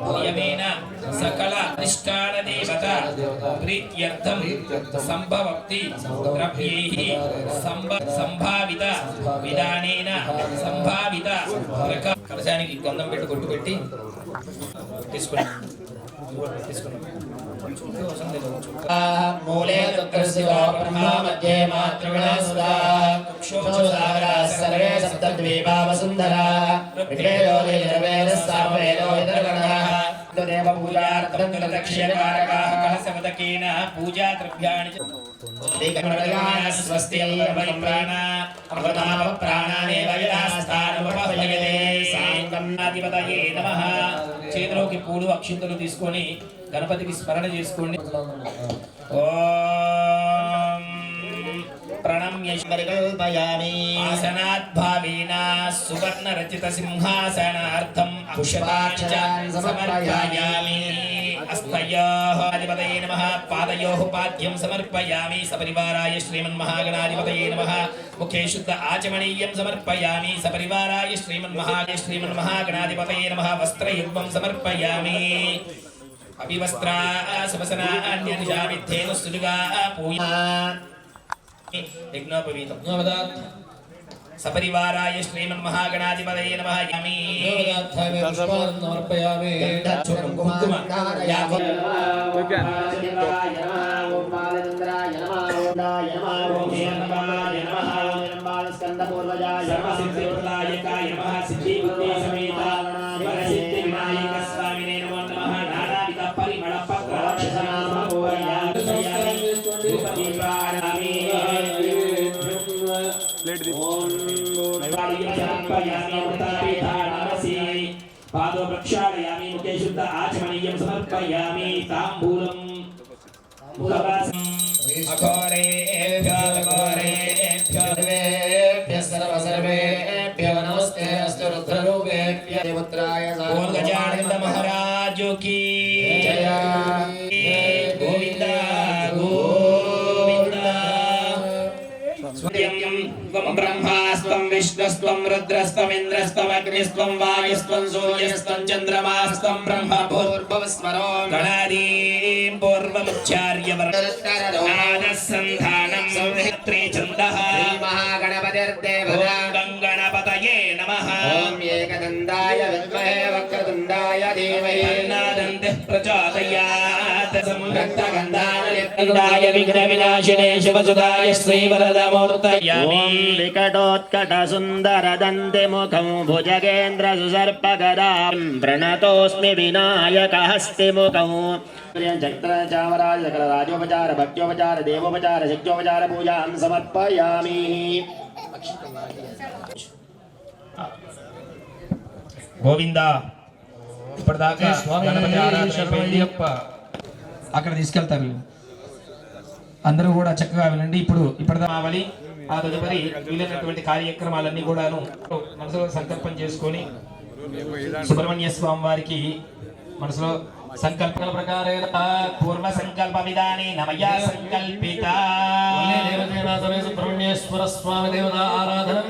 नियमेन सकल अधिष्ठान देवता प्रीत्यर्थं संभवक्ति द्रव्यैः संभावित विधानेन संभावित కలశానికి గంధం పెట్టి కొట్టు పెట్టి తీసుకోండి मूले तत्रस्यो ब्रह्मा मध्ये मातृगणस्ता क्षोषसागरा सर्वे सप्तद्वीपा वसुन्धरा विक्रेयो निर्वेदस्सामवेदो इतरगणः देव पूजार्थं दक्षिणकारकाः कलशवदकेन पूजा द्रव्याणि स्वस्ति प्राणा अमृताव प्राणानेव यदास्तानुपपयते సాంగన్నాధిపతయే నమః. చేతిలోకి పూలు అక్షింతలు తీసుకొని గణపతికి స్మరణ చేసుకోండి. ఓం ప్రణమ్య परिकल्पयामि ఆసనాత్ భావేన సువర్ణ రచిత సింహాసనార్థం పుష్పాక్షాన్ సమర్పయామి. అస్తయోః అధిపతయే నమః. పాదయోః పాద్యం సమర్పయామి. సపరివారాయ శ్రీమన్మహాగణాధిపతయే నమః. ముఖే శుద్ధ ఆచమనీయం సమర్పయామి. సపరివారాయ శ్రీమన్మహాగణాధిపతయే నమః. వస్త్రయుగ్మం సమర్పయామి. అభివస్త్రా శుభసనాన్యనిషామిద్ధేన సులుగా పూజా యజ్ఞోపవీతం సపరివారాయ శ్రీమన్మహాగణాధిపతయే నమః. యామి పాదో ప్రక్షాళయామి. ముఖే శుద్ధ ఆచమనీయం సమర్పయామి. తాంబూలం ముఖవాసం सर्वेभ्यः नमस्ते अस्तु रुद्ररूपेभ्यः देवत्राय बोल गजानन महाराज की जय। गोविंद गोविंद. स्वयं त्वं ब्रह्मास्त्वं विष्णुस्त्वं रुद्रस्त्वं इन्द्रस्त्वं अग्निस्त्वं वायुस्त्वं सूर्यस्त्वं चन्द्रमास्त्वं ब्रह्म भूर्भुवस्वरो गणादीं पूर्वमुच्चार्य वर्णसन्धानं संहित्रे छन्दः. महागणपतिर्देवता गणपतये नमः. ॐ एकदन्ताय विद्महे वक्रतुण्डाय धीमहि तन्नः प्रचोदयात्. रक्तगन्धाय विघ्नविनाशिने शिवसुताय श्रीवरदमूर्तये. ॐ विकटोत्कटसुन्दरदन्तिमुखं भुजगेन्द्रसुसर्पगदां प्रणतोऽस्मि विनायकहस्तिमुखं. चक्रचामराज सकलराजोपचार भक्त्योपचार देवोपचार शक्त्योपचार पूजां समर्पयामि. గోవింద. ఇప్పటిదాకా గణపతి ఆరాధన అయిపోయింది. అక్కడ తీసుకెళ్తారు అందరూ కూడా చక్కగా వినండి. ఇప్పటిదావలి ఆ తదుపరి వీలైనటువంటి కార్యక్రమాలన్నీ కూడాను మనసులో సంకల్పం చేసుకొని సుబ్రహ్మణ్య స్వామి వారికి మనసులో సంకల్పాల ప్రకారేణ పూర్వ సంకల్ప విధానే నమయా సంకల్పిత సుబ్రహ్మణ్యేశ్వర స్వామి దేవత ఆరాధనం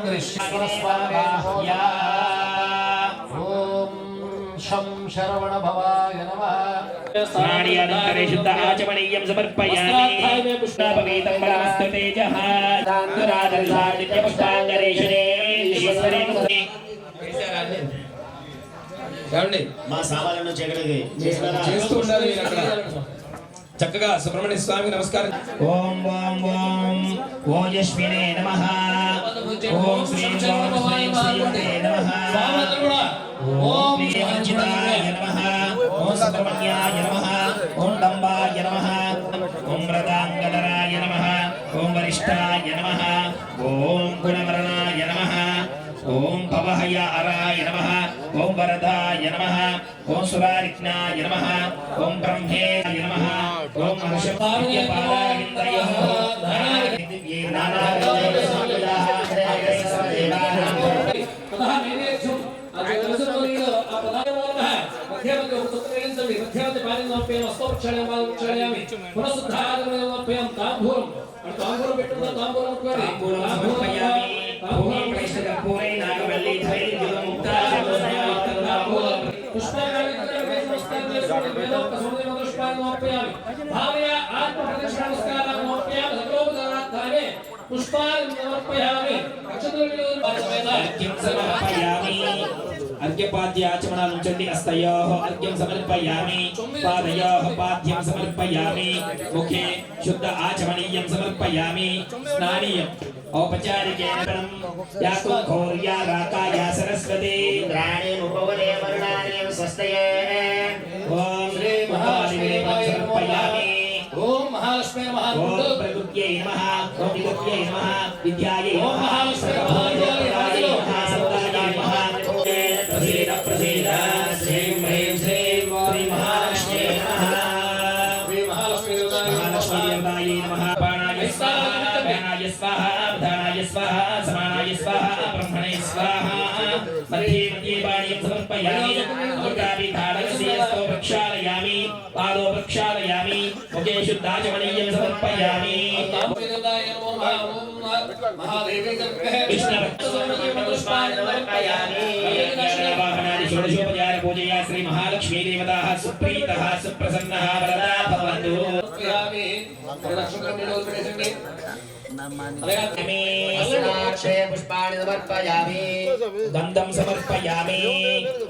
శం శరవణ భవాయ నమః. స్నానానంతరే శుద్ధ ఆచమనీయం సమర్పయామి. పుష్పాపవేతం బలమస్తు తేజః తాంతురాదర్శాదిత్య పుష్పాంగరేషణే ఈశ్వరే ఏమండి మా సామాన్లను చీకటికి చేస్తూ ఉండాలి మీరు అక్కడ చక్కగా సుబ్రహ్మణ్య స్వామికి నమస్కారం. ఓం ఓం ఓం ఓజస్వినే నమః ఓం శ్రీం ఓం శ్రీం శ్రీమతే నమః ఓం శ్రీమంచితాయ నమః ఓం సుబ్రహ్మణ్యాయ నమః ఓం డంబాయ నమః ఓం వ్రతాంగధరాయ నమః ఓం వరిష్ఠాయ నమః ఓం గుణవర్ణాయ నమః ఓం భవహయ అరాయ నమః ఓం వరదాయ నమః ఓం సురారిజ్ఞాయ నమః ఓం బ్రహ్మేయ నమః ఓం హర్షపాయ పాదారవిందయోః దివ్యే నానావిధ अर्घ्यपाद्याचमना नुंचन्ति हस्तयोः अर्घ्यं समर्पयामि पादयोः पाद्यं समर्पयामि मुखे शुद्ध आचमनीयं समर्पयामि स्नानीयम् औपचारिकेन या कुंभौर्या राकाया सरस्वती इंद्राणी मुपवने वरुणानि स्वस्तये ओम श्री महादेवाय समर्पयामि ఓం మహాలక్ష్మి ओम प्रकृत्यै नमः ओम विद्युत्यै नमः विद्यायै ఓం नमः మహాలక్ష్మి महादेवाय नमः सदाय नमः प्रसीद प्रसीद श्रीं ह्रीं श्रीं श्री महालक्ष्मी नमः శ్రీ మహాలక్ష్మి महालक्ष्मी देवताय नमः प्राणाय स्वाहा व्यानाय स्वाहा प्रधानाय स्वाहा समानाय स्वाहा ब्रह्मणे स्वाहा मध्ये मध्ये पाणिं समर्पयामि अमृतापि धारकस्यस्तो प्रक्षालयामि पादो प्रक्षालयामि मुखे शुद्धाचमनीयं समर्पयामि षोडशोपचार पूजया श्री महालक्ष्मी देवताः सुप्रीतः सुप्रसन्नः वरदा भवन्तु अस्नाक्षे पुष्पाणि समर्पयामि गन्धं समर्पयामि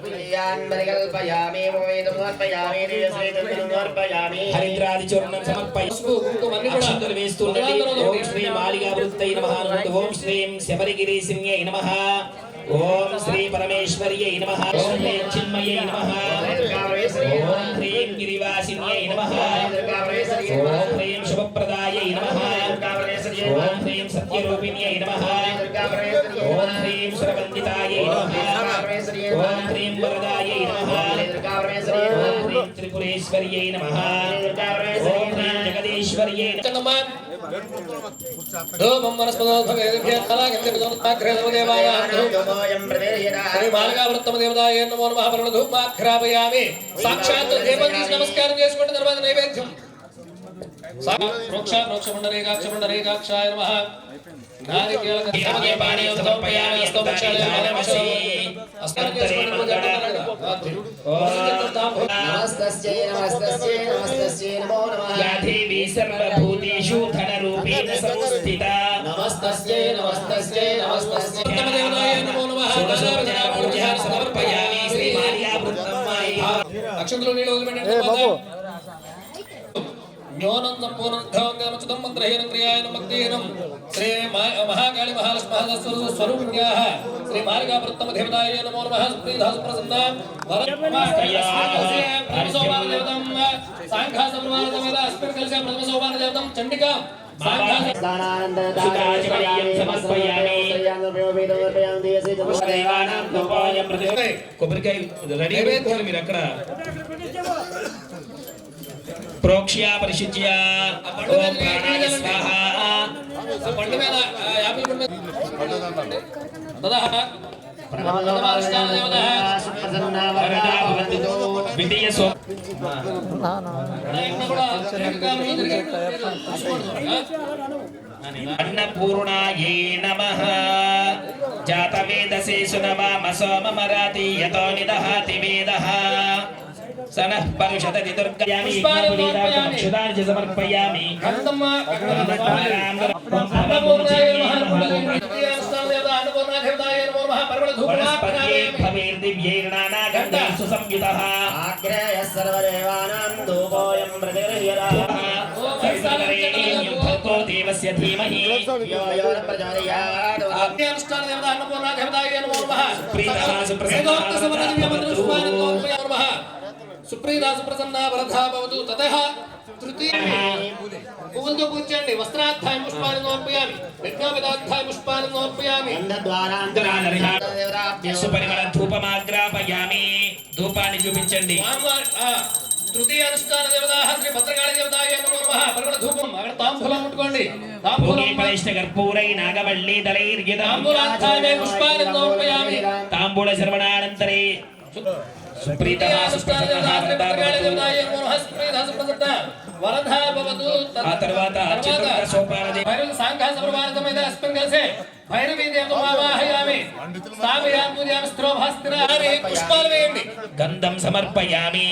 तुल्यान् परिकल्पयामि मोहितं समर्पयामि दिव्यश्रीतं समर्पयामि हरिद्रादिचूर्णं समर्पयामि अक्षन्तలు వేస్తుండండి ఓం శ్రీ మాలికావృత్తై నమః ఓం శ్రీం శబరిగిరీసింహ్యై నమః ఓం శ్రీ పరమేశ్వర్యై నమః ఓం శ్రీ చిన్మయై నమః ఓం హ్రీం గిరివాసిన్యై నమః ఓం హ్రీం శుభప్రదాయై నమః ఓం హ్రీం సత్యరూపిణ్యై నమః ఓం హ్రీం సురవందితాయై నమః ఓం హ్రీం వరదాయై నమః ఓం హ్రీం త్రిపురేశ్వర్యై నమః ఓం హ్రీం జగదీశ్వర్యై నమః ధూమం వనస్పతోద్భవేభ్యः కళాగంధవిదోన్మాగ్రహదేవాయ మాలికావృత్తమ దేవతాయ నమో నమః పరమధూమాఘ్రాపయామి సాక్షాత్ దీపం తీసి నమస్కారం చేసుకుంటే తర్వాత నైవేద్యం ప్రోక్ష నమః నారికేళ పాణి సమర్పయామి नमस्तस्यै नमस्तस्यै नमस्तस्यै नमो नमः या देवी सर्वभूतेषु धनरूपेण संस्थिता नमस्तस्यै नमस्तस्यै नमस्तस्यै దేవతాయ నమో నమః పూజా సమర్పయామి శ్రీ మాలికావృత్తమ్మాయి అక్షంతలు నీళ్ళు వదిలిపెట్టండి జ్ఞానం సంపూర్ణం మంత్రహీనం క్రియాయనం భక్తిహీనం శ్రీ మహాకాళి మహాలక్ష్మీ స్వరూపిణ్యాః శ్రీ మాలికావృత్తమ దేవతాయ నమో నమః సుప్రీతః ప్రసన్న సోపాన దేవతం సాంఘా సప్రమాణదేవత అస్మిన్ కలశ ప్రథమ సోపాన దేవతం చండికా కొబ్బరికాయ రెడీ పెట్టుకోవాలి మీరు అక్కడ ప్రోక్ష్య పరిశుద్ధ్య ఓం ప్రాణాయ స్వాహ పండు మీద యాపిల్ పండు తదః వరదా భవంతు విద్య సో अन्नपूर्णायै नमः जातवेदसे सुनवाम सोममराति यतो निदहाति वेदः सनः परुषदति दुर्गयामि क्षुदार्ज समर्पयामि अन्नपूर्णाय नमः वनस्पत्ये भवेर्दिव्यैर्नानागन्धैः संयुतः आग्रेयः सर्वदेवानां धूपोऽयं प्रतिगृह्यते सर्वरेण्यं भर्गो देवस्य धीमहि यो यो न प्रचोदयात् अनुष्ठान देवता अन्नपूर्णा देवतायै नमो नमः प्रीतः सुप्रसन्नः वेदोक्त समर्थ दिव्य मंत्र पुष्पाणि समर्पयामि नमः सुप्रीता सुप्रसन्ना वरदा भवतु ततः तृतीय पुवन्तु पूज्यन्ति वस्त्राध्याय पुष्पाणि समर्पयामि यज्ञोपवीताध्याय पुष्पाणि समर्पयामि गन्धद्वारान्तरादेवताभ्यो सुपरिमळ धूपमाग्रापयामि धूपाన్ని చూపించండి తృతీయ అనుష్ఠాన దేవతాః శ్రీ భద్రకాళి దేవతాయే నమో నమః పరిమళ ధూపం అక్కడ తాంబూలం ముట్టుకోండి తాంబూలం భోగిపరిష్ట కర్పూరై నాగవల్లి దళైర్యదాం తాంబూలాధ్యాయే పుష్పాణి సమర్పయామి తాంబూల శ్రవణానంతరే సుప్రీతः అనుష్ఠాన దేవతాః శ్రీ భద్రకాళి దేవతాయే నమో నమః సుప్రీతः సుప్రసన్న వరదా భవతు ఆ తర్వాత చతుర్థ సోపాన భైరవ సాంఘ సమర్వాణ సమేత అస్మిన్ కలసే భైరవీ దేవతామావాహయామి స్థాపయామి పూజయామి స్థిరోభాస్తిరాని పుష్పాలు వేయండి గంధం సమర్పయామి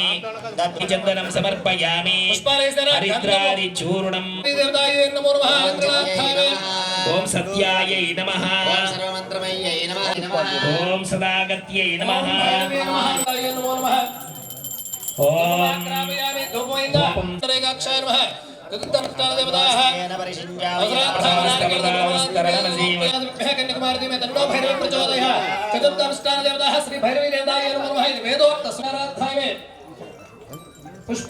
చందనం సమర్పయామి పుష్పాలు వేసారా హరిద్రాది చూర్ణం దేవతాయే నమో నమః ఇంద్రాధ్యాయే ఓం సత్యాయై నమః सर्वमन्त्रमय्यै नमः ఓం సదాగత్యై నమః భైరవీ నమో నమః ఓం ఆగ్రామయామి ధూపమైందా రేగాక్షాయ నమః తదుత్తమస్థాన దేవతాః येन परिषिञ्जामि कन्याकुमारी में तन्नो भैरव प्रचोदयात् चतुर्थानुष्ठान देवताः श्री भैरवी देवताय नमो नमः वेदोक्त स्मराध्याय में पुष्प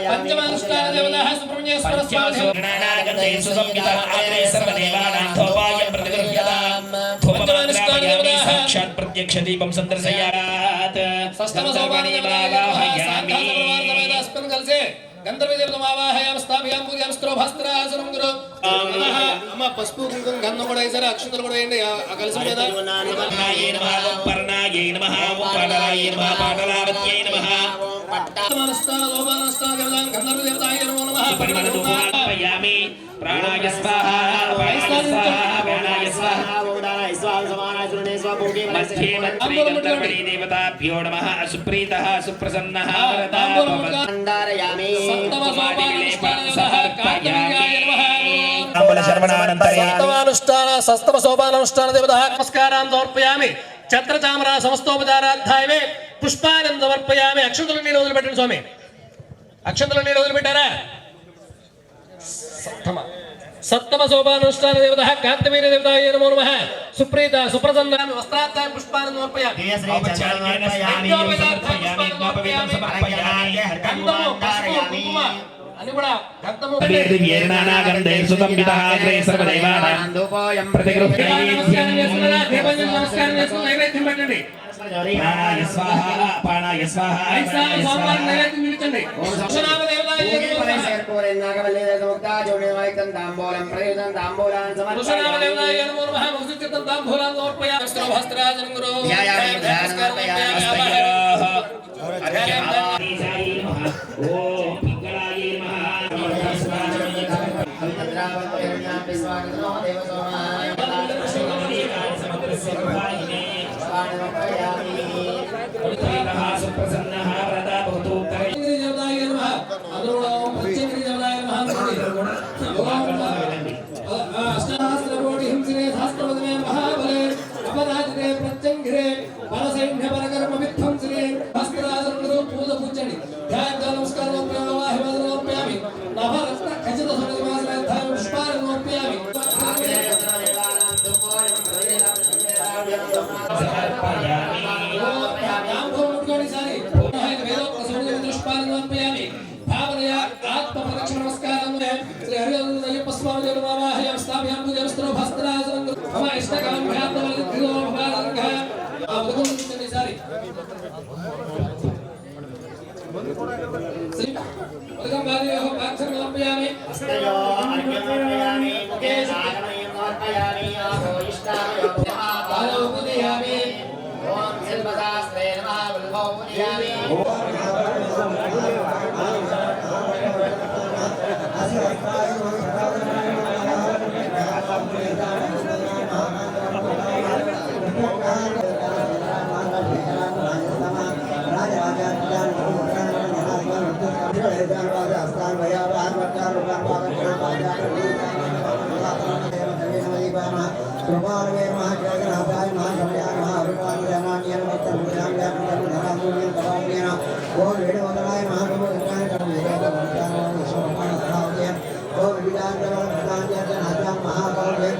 पंचमानुष्ठान देवताः सुब्रह्मण्येश्वर स्वामी साक्षात् प्रत्यक्ष दीपं संदर्शयात् षष्ठम सोपान गंधर्व देवतामावाहयाम स्थापयाम पूजयाम स्त्रोभस्त्रासनं गुरु नमः అమ్మ పసుపు కుంకుమ గంధం కూడా వేసారు అక్షంతలు కూడా వేయండి ఆ కలిసి మీద పర్ణాయే నమః పర్ణాయే నమః పాటలాయే నమః పాటలావత్యై నమః నమస్కార లోభనమస్కార దేవతాం గంధర్వ దేవతాయ నమో నమః పరిమళ ధూపయామి ప్రాణాయ స్వాహా అపానాయ స్వాహా వ్యానాయ స్వాహా ఓడాయ స్వాహ సమానాయ సునే స్వాహ భోగే మధ్యే మధ్యే గంధర్వణీ దేవతాభ్యో నమః సుప్రీతః సుప్రసన్నః వరదా భవతు మందారయామి సప్తమ సోపానుష్ఠాన దేవతాః కార్తవీర్యాయ నమః సప్తమ సోపానుష్ఠాన దేవతాః నమస్కారాన్ సమర్పయామి ఛత్రచామర సమస్తోపచారాధ్యాయమే పుష్పాలను సమర్పయామి అక్షంతలు నీళ్ళు వదిలిపెట్టండి స్వామి అక్షంతలు నీళ్ళు వదిలిపెట్టారా సప్తమ సోపానుష్ఠాన దేవతాః కార్తవీర్య దేవతాయ నమో నమః సుప్రీత సుప్రసన్న వస్త్రాధ్యాయ పుష్పాలను సమర్పయామి అని కూడా గంధము ధూపోయం నమస్కారం చేసుకుని నైవేద్యం పెట్టండి ప్రాణాయ స్వాహా అపానాయ స్వాహా సోమవారం నైవేద్యం నిలిచండి విశ్వనామ దేవతాయ విశ్వనామ దేవతాయ నమో నమః ముక్తిచిత్తం తాంబూలాన్ సమర్పయామి స్థిరోభస్త్రాజనం గురు ఓం పింగళాయే సుప్రసన్నః వరదా భవతు దేవతాయ నమః అదోం ప్రత్యేక దేవతాయ నమః అష్టాస్త్రకోటి హింసినే శాస్త్రవదనే మహాబలే అపరాజితే ప్రత్యంగిరే పరసైన్య పరకర్మ విధ్వంసినే హస్తరాజనుడు పూజ పూజని ధ్యాన నమస్కారం సమర్పయామి నవరత్న ఖచ్చిత సమాసనాధ్యాయ పుష్పాలను సమర్పయామి భావనయా ఆత్మ ప్రదక్షిణ నమస్కారం శ్రీ హరిహరయ్యప్ప స్వామి దేవతామాహయం స్థాపయాం పూజం స్థిరోభస్త్రాసనం మమ ఇష్టకాలం భ్యాత్మవల్లిద్ధిలో భవాలంఘ అవగమనించండి సారి ఉదకం వారియోహ పాక్షం సమర్పయామి హస్తయో అర్ఘ్యం సమర్పయామి ముఖే సాగమయం సమర్పయామి ఆభో ఇష్టామయో పాదౌ పూజయామి ఓం శిల్పశాస్త్రే నమః ఉల్భౌ పూజయామి सुमानवे महाजगन्नाथाय महाशमयाय महाविपादिनान्यं नित्यं धरामूल्यं तवाम्येन ओम वेणुवदनाय महाप्रभुत्राय तमोदयाय विश्वमानस्तावय ओम विदान्तवरदान्यजनाथां महाकाव्ये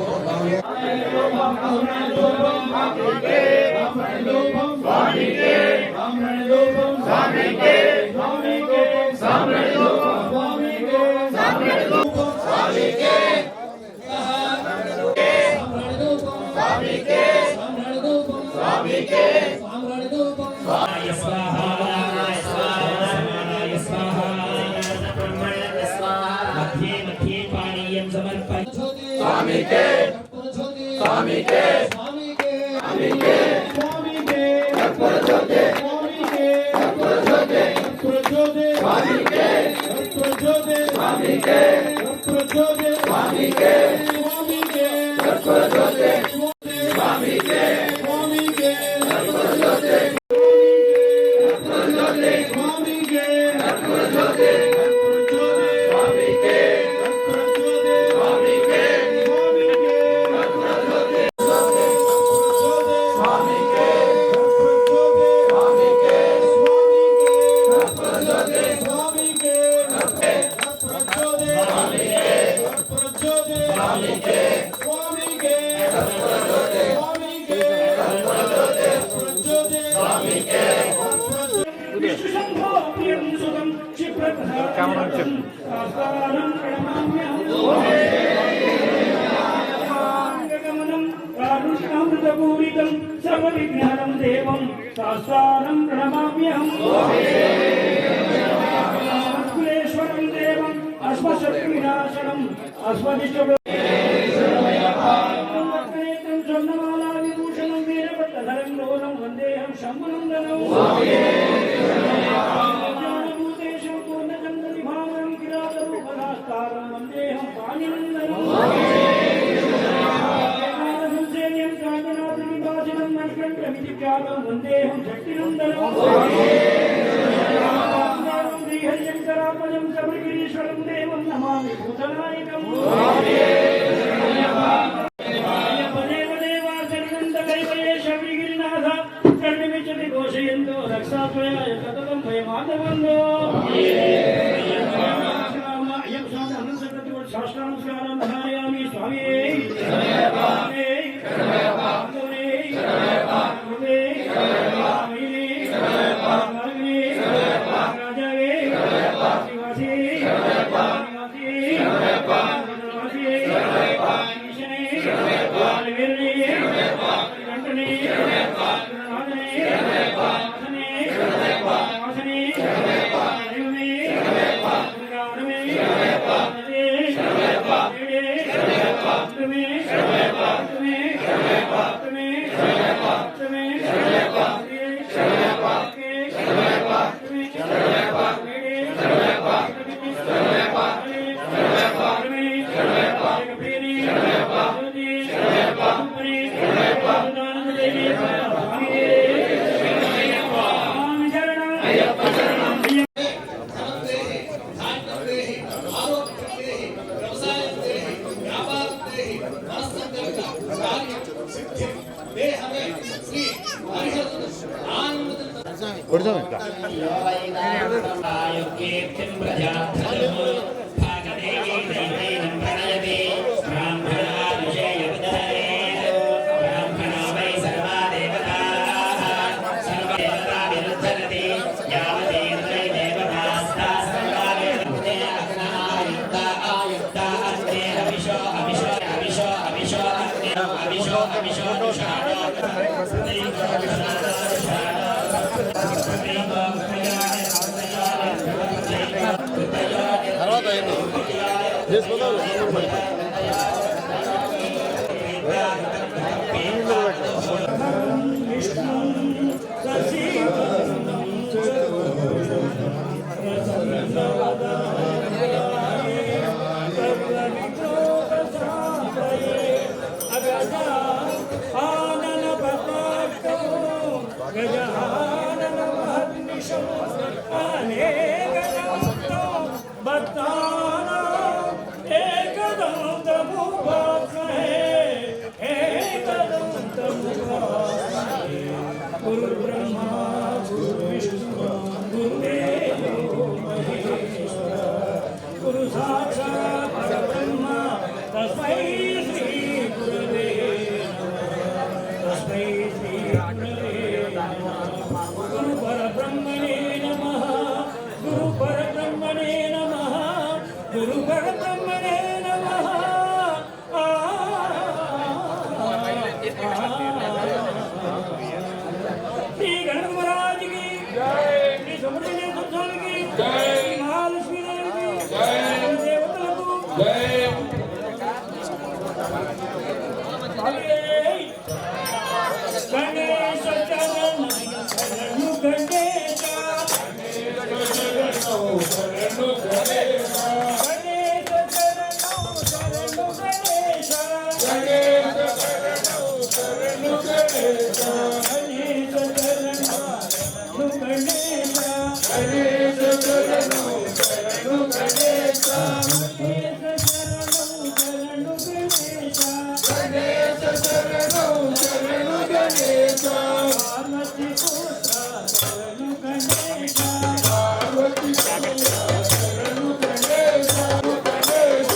कारुण्यामृतपूरितं सर्वविज्ञानं देवं शास्त्रानं प्रणमाम्यहम् कुलेश्वरं देवम् अस्मशक्तिविनाशनम् अस्मदिष्टनेत्रं स्वर्णमालाविभूषणं वीरभट्टधरं लोलं वन्देऽहं शम्भुनन्दनं ज्ञानभूतेषं पूर्णचन्द्रविभागं किरातरूपधास्तारं वन्देऽहं पाणिनन्दनं वन्देऽहं शक्तिनन्दनं श्रीहरिशङ्करात्मजं शबरिगिरीश्वरं देवं नमामि भूतनायकम् देवाचरितकैवये शबरिगिरिनाथ कर्णिमिच्छति घोषयन्तो रक्षात्वयाय सततं भयमाधवन्दो अयं शास्त्रानुष्ठानं धारयामि स्वामी भक्तानां एक साक्षात् परब्रह्म तस्मै श्री गुरवे तस्मै श्री गुरवे गुरु परब्रह्मणे नमः गुरु परब्रह्मणे नमः गुरु परब्रह्मणे नमः श्री गणेश महाराज की जय श्री सुब्रमण्य स्वामी की जय महालक्ष्मी देवी की जय देवतలకు जय गणेश चरण शरणु गणेश गणेश शरणु गणेश गणेश शरणु गणेश गणेश शरणु गणेश गणेश शरणु गणेश गणेश शरणु गणेश गणेश शरणु गणेश पार्वती पुत्र शरणु गणेश पार्वती पुत्र शरणु गणेश गणेश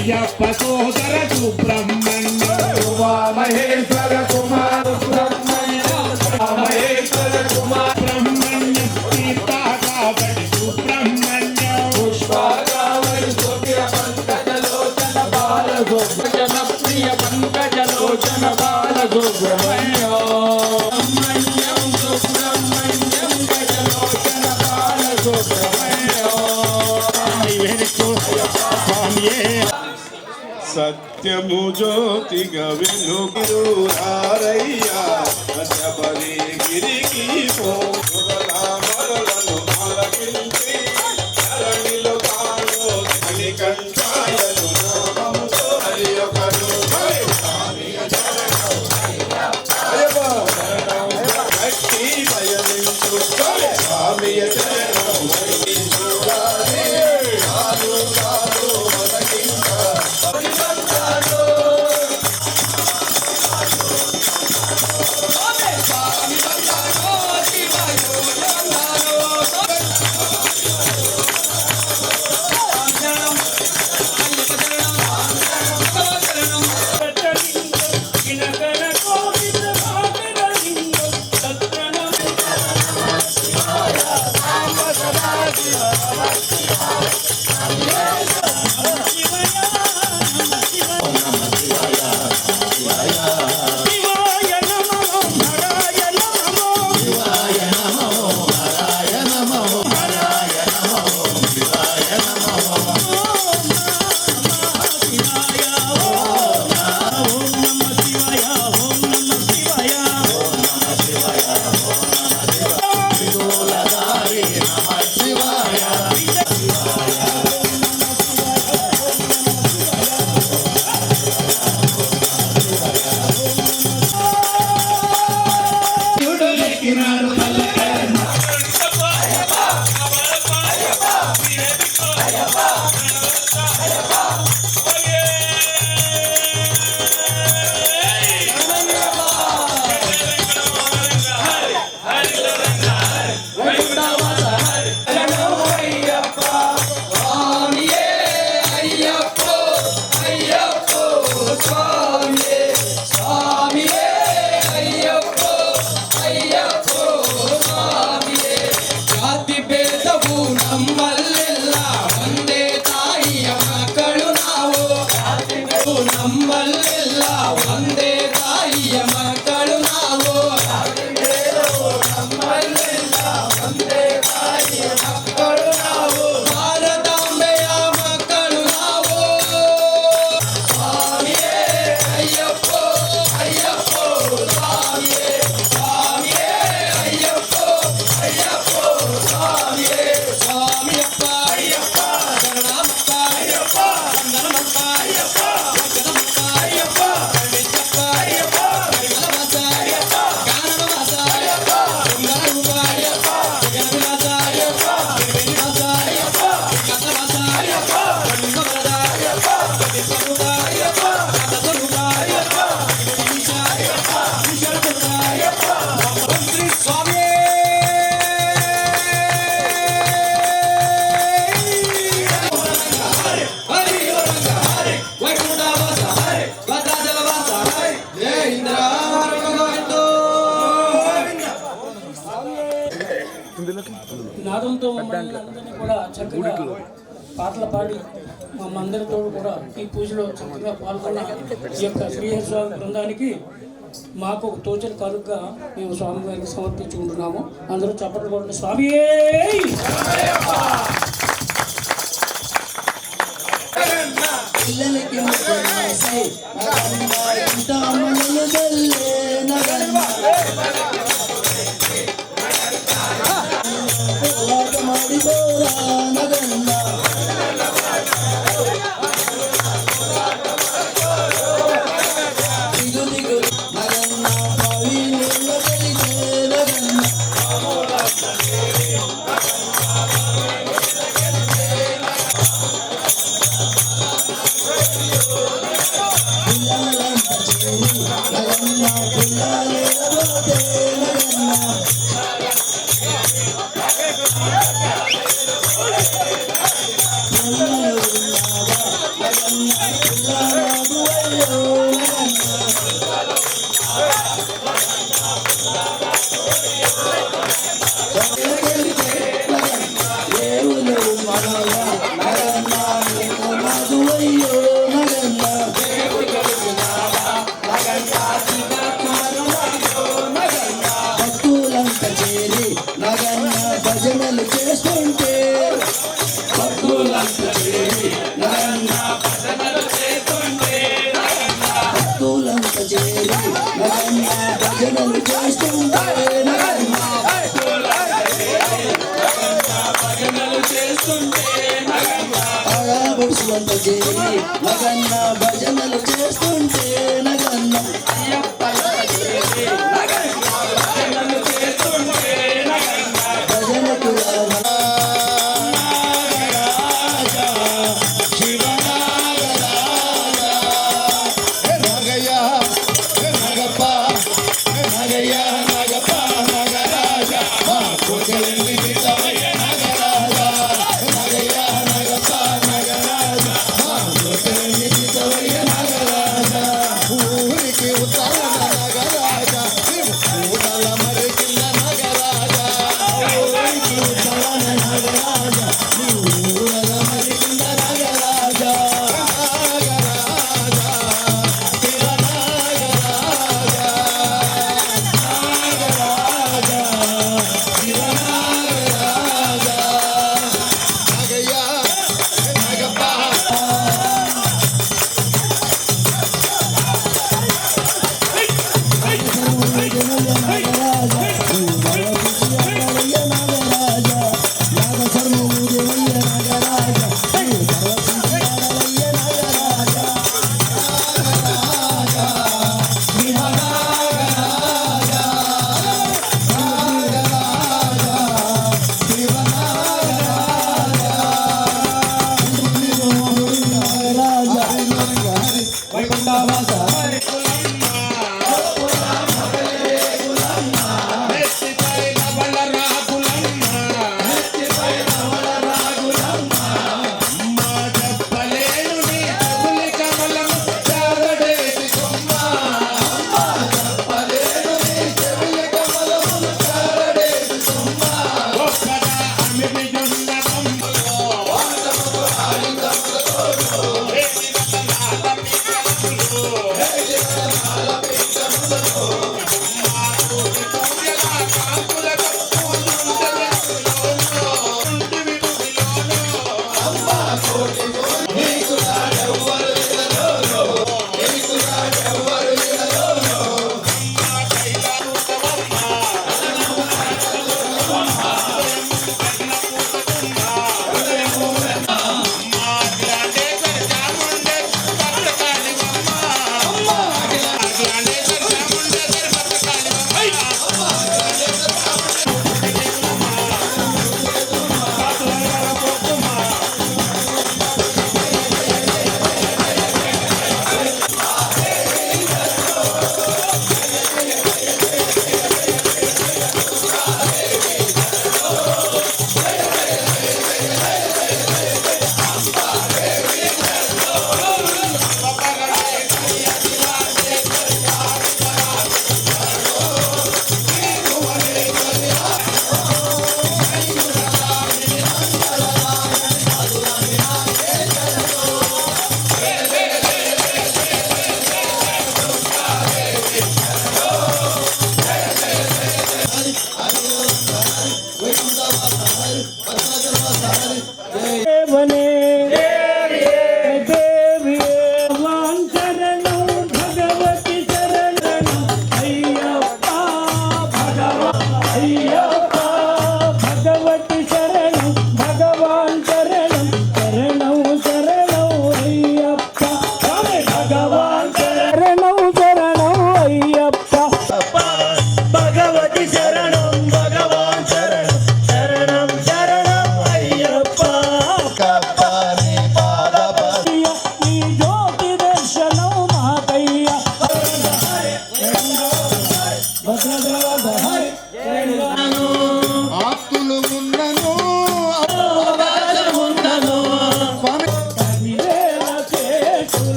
అయ్యప్ప సోదర సుబ్రహ్మణ్య మహేశ్వర కుమార మహేశ్వర కుమార బ్రహ్మణ్య సీతాకావడి సుబ్రహ్మణ్య పుష్పాకావడి సోప్య పంకజలోచన బాల జనప్రియ పంకజలోచన బాల సుబ్రహ్మణ్య బ్రహ్మణ్యం సుబ్రహ్మణ్యం గజలోచన బాల సుబ్రహ్మణ్య సత్యము జ్యోతిగా వెలుగురారయ్యా సత్యపరి గిరికి మరలను ఆలకించి ధరణిలో తాను మణికంఠాయను నామముతో హరి ఒకడు భక్తి భయమించు స్వామియ చరణం జాతి భేద నాదంతో మమ్మల్ని అందరినీ కూడా చక్కగా పాటలు పాడి మా అందరితో కూడా ఈ పూజలో చక్కగా పాల్గొన్న ఈ యొక్క శ్రీహరి స్వామి బృందానికి మాకు ఒక తోచని కానుకగా మేము స్వామి వారికి సమర్పించుకుంటున్నాము. అందరూ చప్పట్లు కొట్టిన స్వామి పిల్లలకి ముద్దలేసి నగన్న ఇంట అమ్మలు జల్లే నగన్న పోరాట మాడిపోరా నగన్న దిగు దిగు నగన్న పవి నీళ్ళ కలిగే నగన్న పిల్లలంత చేరి నగన్న పిల్లలే పోతే నగన్న పిల్లలు ఉన్నావా నగన్న పిల్లవాడు అయ్యో నగన్న దేవులు మనవా నగన్న నీకు మధు అయ్యో నగన్న భక్తులంత చేరి నగన్న భజనలు చేస్తుంటే భక్తులంత చేరి నగన్న భక్తులంత చేరి నగన్న భజనలు చేస్తుంటే నగన్న ఆడబడుసులంత చేరి నగన్న భజనలు చేస్తుంటే నగన్న భజనకు నగరాజా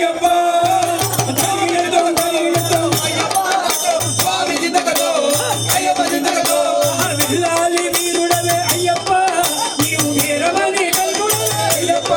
అయ్యప్ప స్వామి జిందగతో అయ్యప్ప జిందగతో విల్లాలి వీరుడవే అయ్యప్ప నీవు వీరమణి కల్గుడవే అయ్యప్ప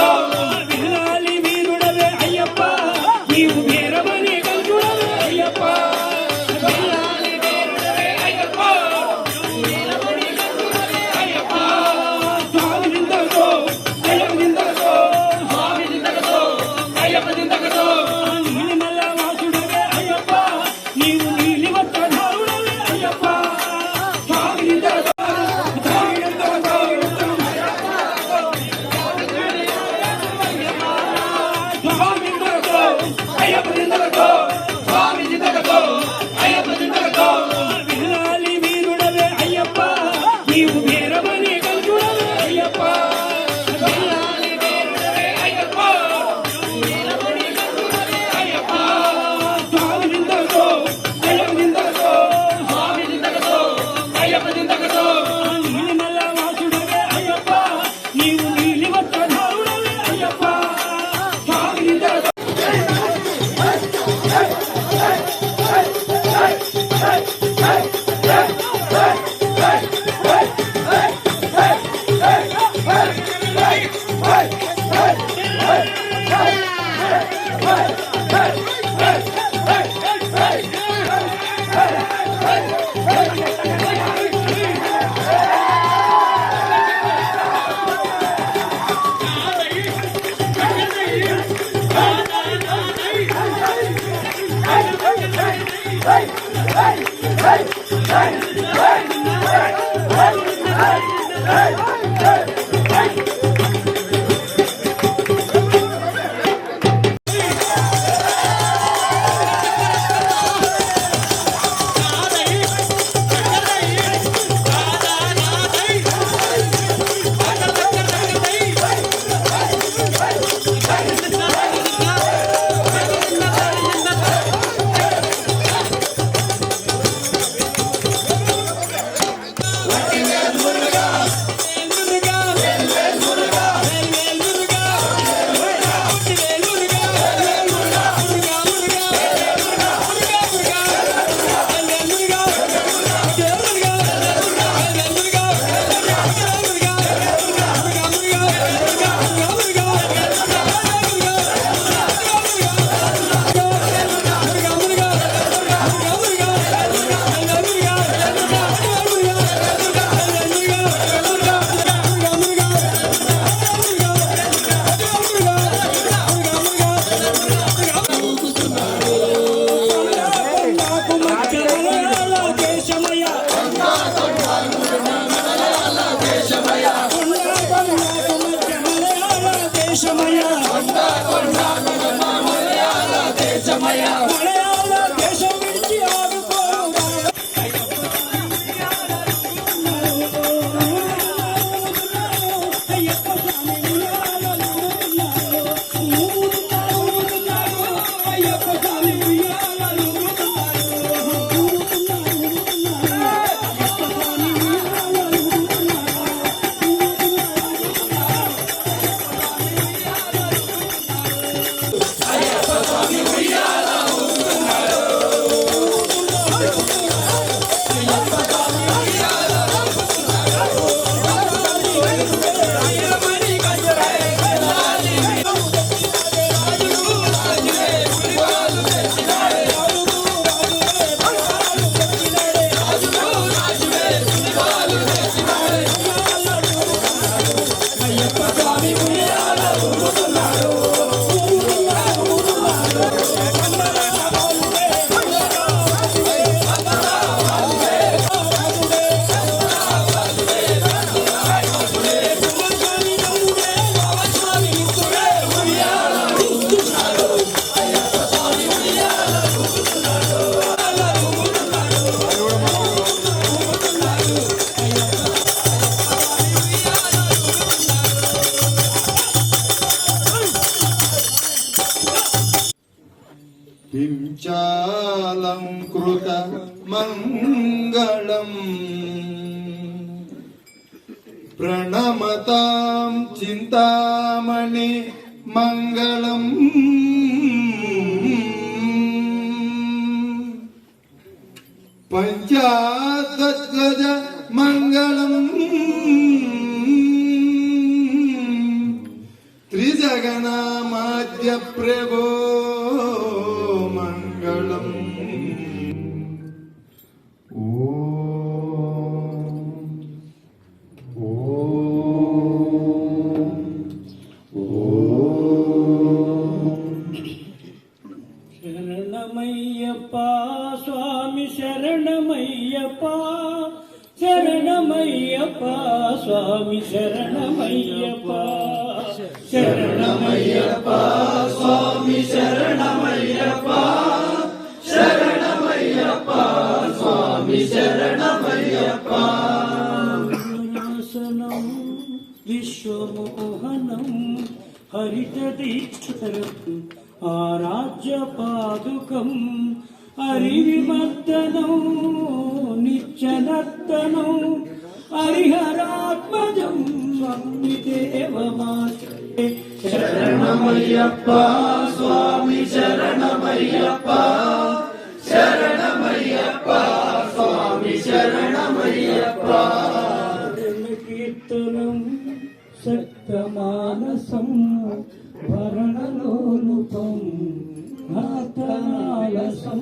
విల్లాలి వీరుడవే అయ్యప్ప నీవు వీరమణి కల్గుడవే అయ్యప్ప విల్లాలి వీరుడవే అయ్యప్ప వీరమణి కల్గుడవే అయ్యప్ప స్వామి జిందగతో అయ్యప్ప జిందగతో స్వామి జిందగతో అయ్యప్ప జిందగతో నీలిమల్ల వాసుడవే అయ్యప్ప నీవు నీలివత్రధారుడవే అయ్యప్ప స్వామి జిందగతో విల్లాలి వీరుడవే అయ్యప్ప నీవు వీరమణి కల్గుడవే అయ్యప్ప విల్లాలి వీరుడవే అయ్యప్ప వీరమణి కల్గుడవే అయ్యప్ప స్వామి జిందగతో అయ్యప్ప జిందగతో స్వామి జిందగతో అయ్యప్ప జిందగతో నీలిమల్ల వాసుడవే అయ్యప్ప నీవు నీలివత్రధారుడవే అయ్యప్ప స్వామి జిందగతో పంచాలంకృత మంగళం ప్రణమతాం చింతామణి మంగళం పంచాధ్వజ మంగళం త్రిజగనామాద్య ప్రభో మంగళం శరణమయ్యప్ప స్వామి శరణమయ్యప్ప శరణమయ్యప్ప స్వామి శరణమయ్యప్ప శరణమయ్యప్ప స్వామి శరణమయ్యప్ప శరణమయ్యప్ప స్వామి శరణమయ్యప్ప నాశనం విశ్వమోహనం హరిత దీక్షరం ఆరాజ్య పాదుకం హరివిమర్దనం నిత్యనర్తనం హరిహరాత్మజం స్వామి దేవమాశ్రయే శరణమయ్యప్ప స్వామి శరణమయ్యప్ప శరణమయ్యప్ప స్వామి శరణమయ్యప్ప కీర్తనం సప్తమానసం వరణలోలుపం ఆతనాలసం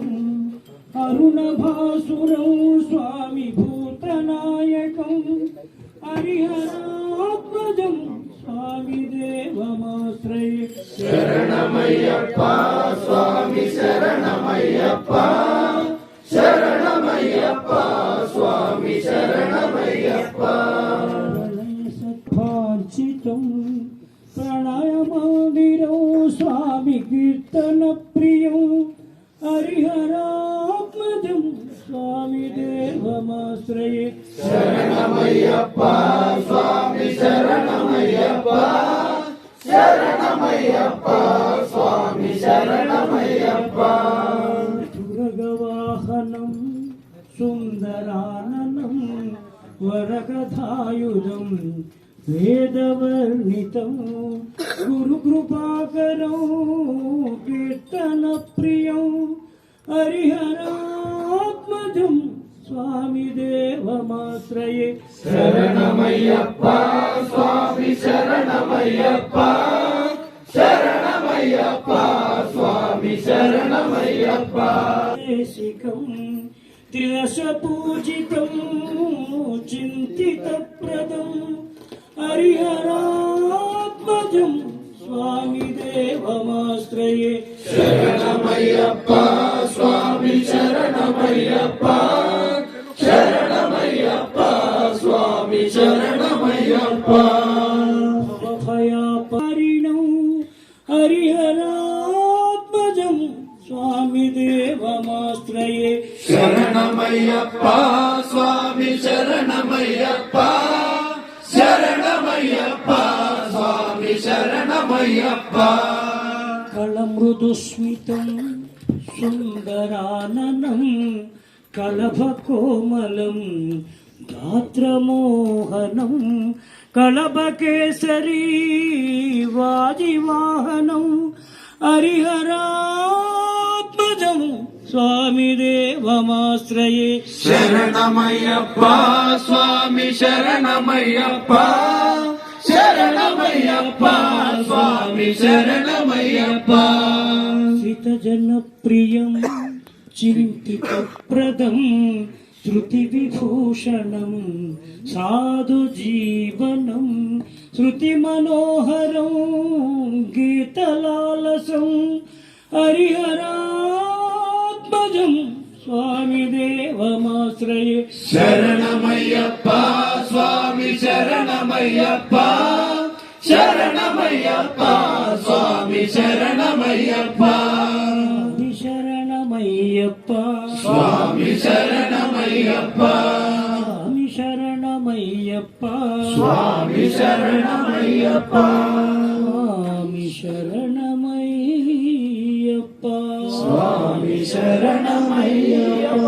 అరుణభాసురం స్వామి భూతనాయకం హరిహరాత్మజం స్వామి దేవమాశ్రయే శరణమయ్యప్ప స్వామి శరణమయ్యప్ప శరణమయ్యప్ప స్వామి శరణమయ్యప్ప సత్వాంఛితం ప్రణయమందిరం స్వామి కీర్తన ప్రియం హరిహరాత్మజం స్వామి దేవమాశ్రయే శరణమయ్యప్ప స్వామి శరణమయ్యప్ప శరణమయ్యప్ప స్వామి శరణమయ్యప్ప దుర్గవాహనం సుందరాననం వరకథాయుధం వేదవర్ణితం గురుకృపాకరం కీర్తన ప్రియం హరిహరాత్మజం స్వామి దేవమాశ్రయే శరణమయ్యప్ప స్వామి శరణమయ్యప్ప శరణమయ్యప్ప స్వామి శరణమయ్యప్ప దేశికం త్రిదశపూజితం చింతితప్రదం హరిహరాత్మజం స్వామి దేవమాశ్రయే శరణమయ్యప్ప స్వామి శరణమయ్యప్ప శరణమయ్యప్ప స్వామి శరణమయ్యప్ప భవభయాపరిణం హరిహరాత్మజం స్వామి దేవమాశ్రయే శరణమయ్యప్ప స్వామి శరణమయ్యప్ప శరణమయ్యప్ప స్వామి శరణమయ్యప్ప కళమృదుస్మితం సుందరాననం కళభకోమలం గాత్రమోహనం కళభకేసరీ వాజివాహనం హరిహరాత్మజం స్వామి దేవమాశ్రయే శరణమయ్యప్ప స్వామి శరణమయ్యప్ప శరణమయ్యప్ప స్వామి శరణమయ్యప్ప శ్రితజనప్రియం చింతితప్రదం శృతి విభూషణం సాధు జీవనం శృతి మనోహరం గీతలాలసం హరిహరాత్మజం స్వామి దేవమాశ్రయే శరణమయ్యప్ప స్వామి శరణమయ్యప్ప శరణమయ్యప్ప స్వామి శరణమయ్యప్ప శరణమయ్యప్ప స్వామి శరణమయ్యప్ప స్వామి శరణమయ్యప్ప స్వామి శరణమయ్యప్ప స్వామి శరణమయ్యప్ప స్వామి శరణమయ్యప్ప.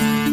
ॐ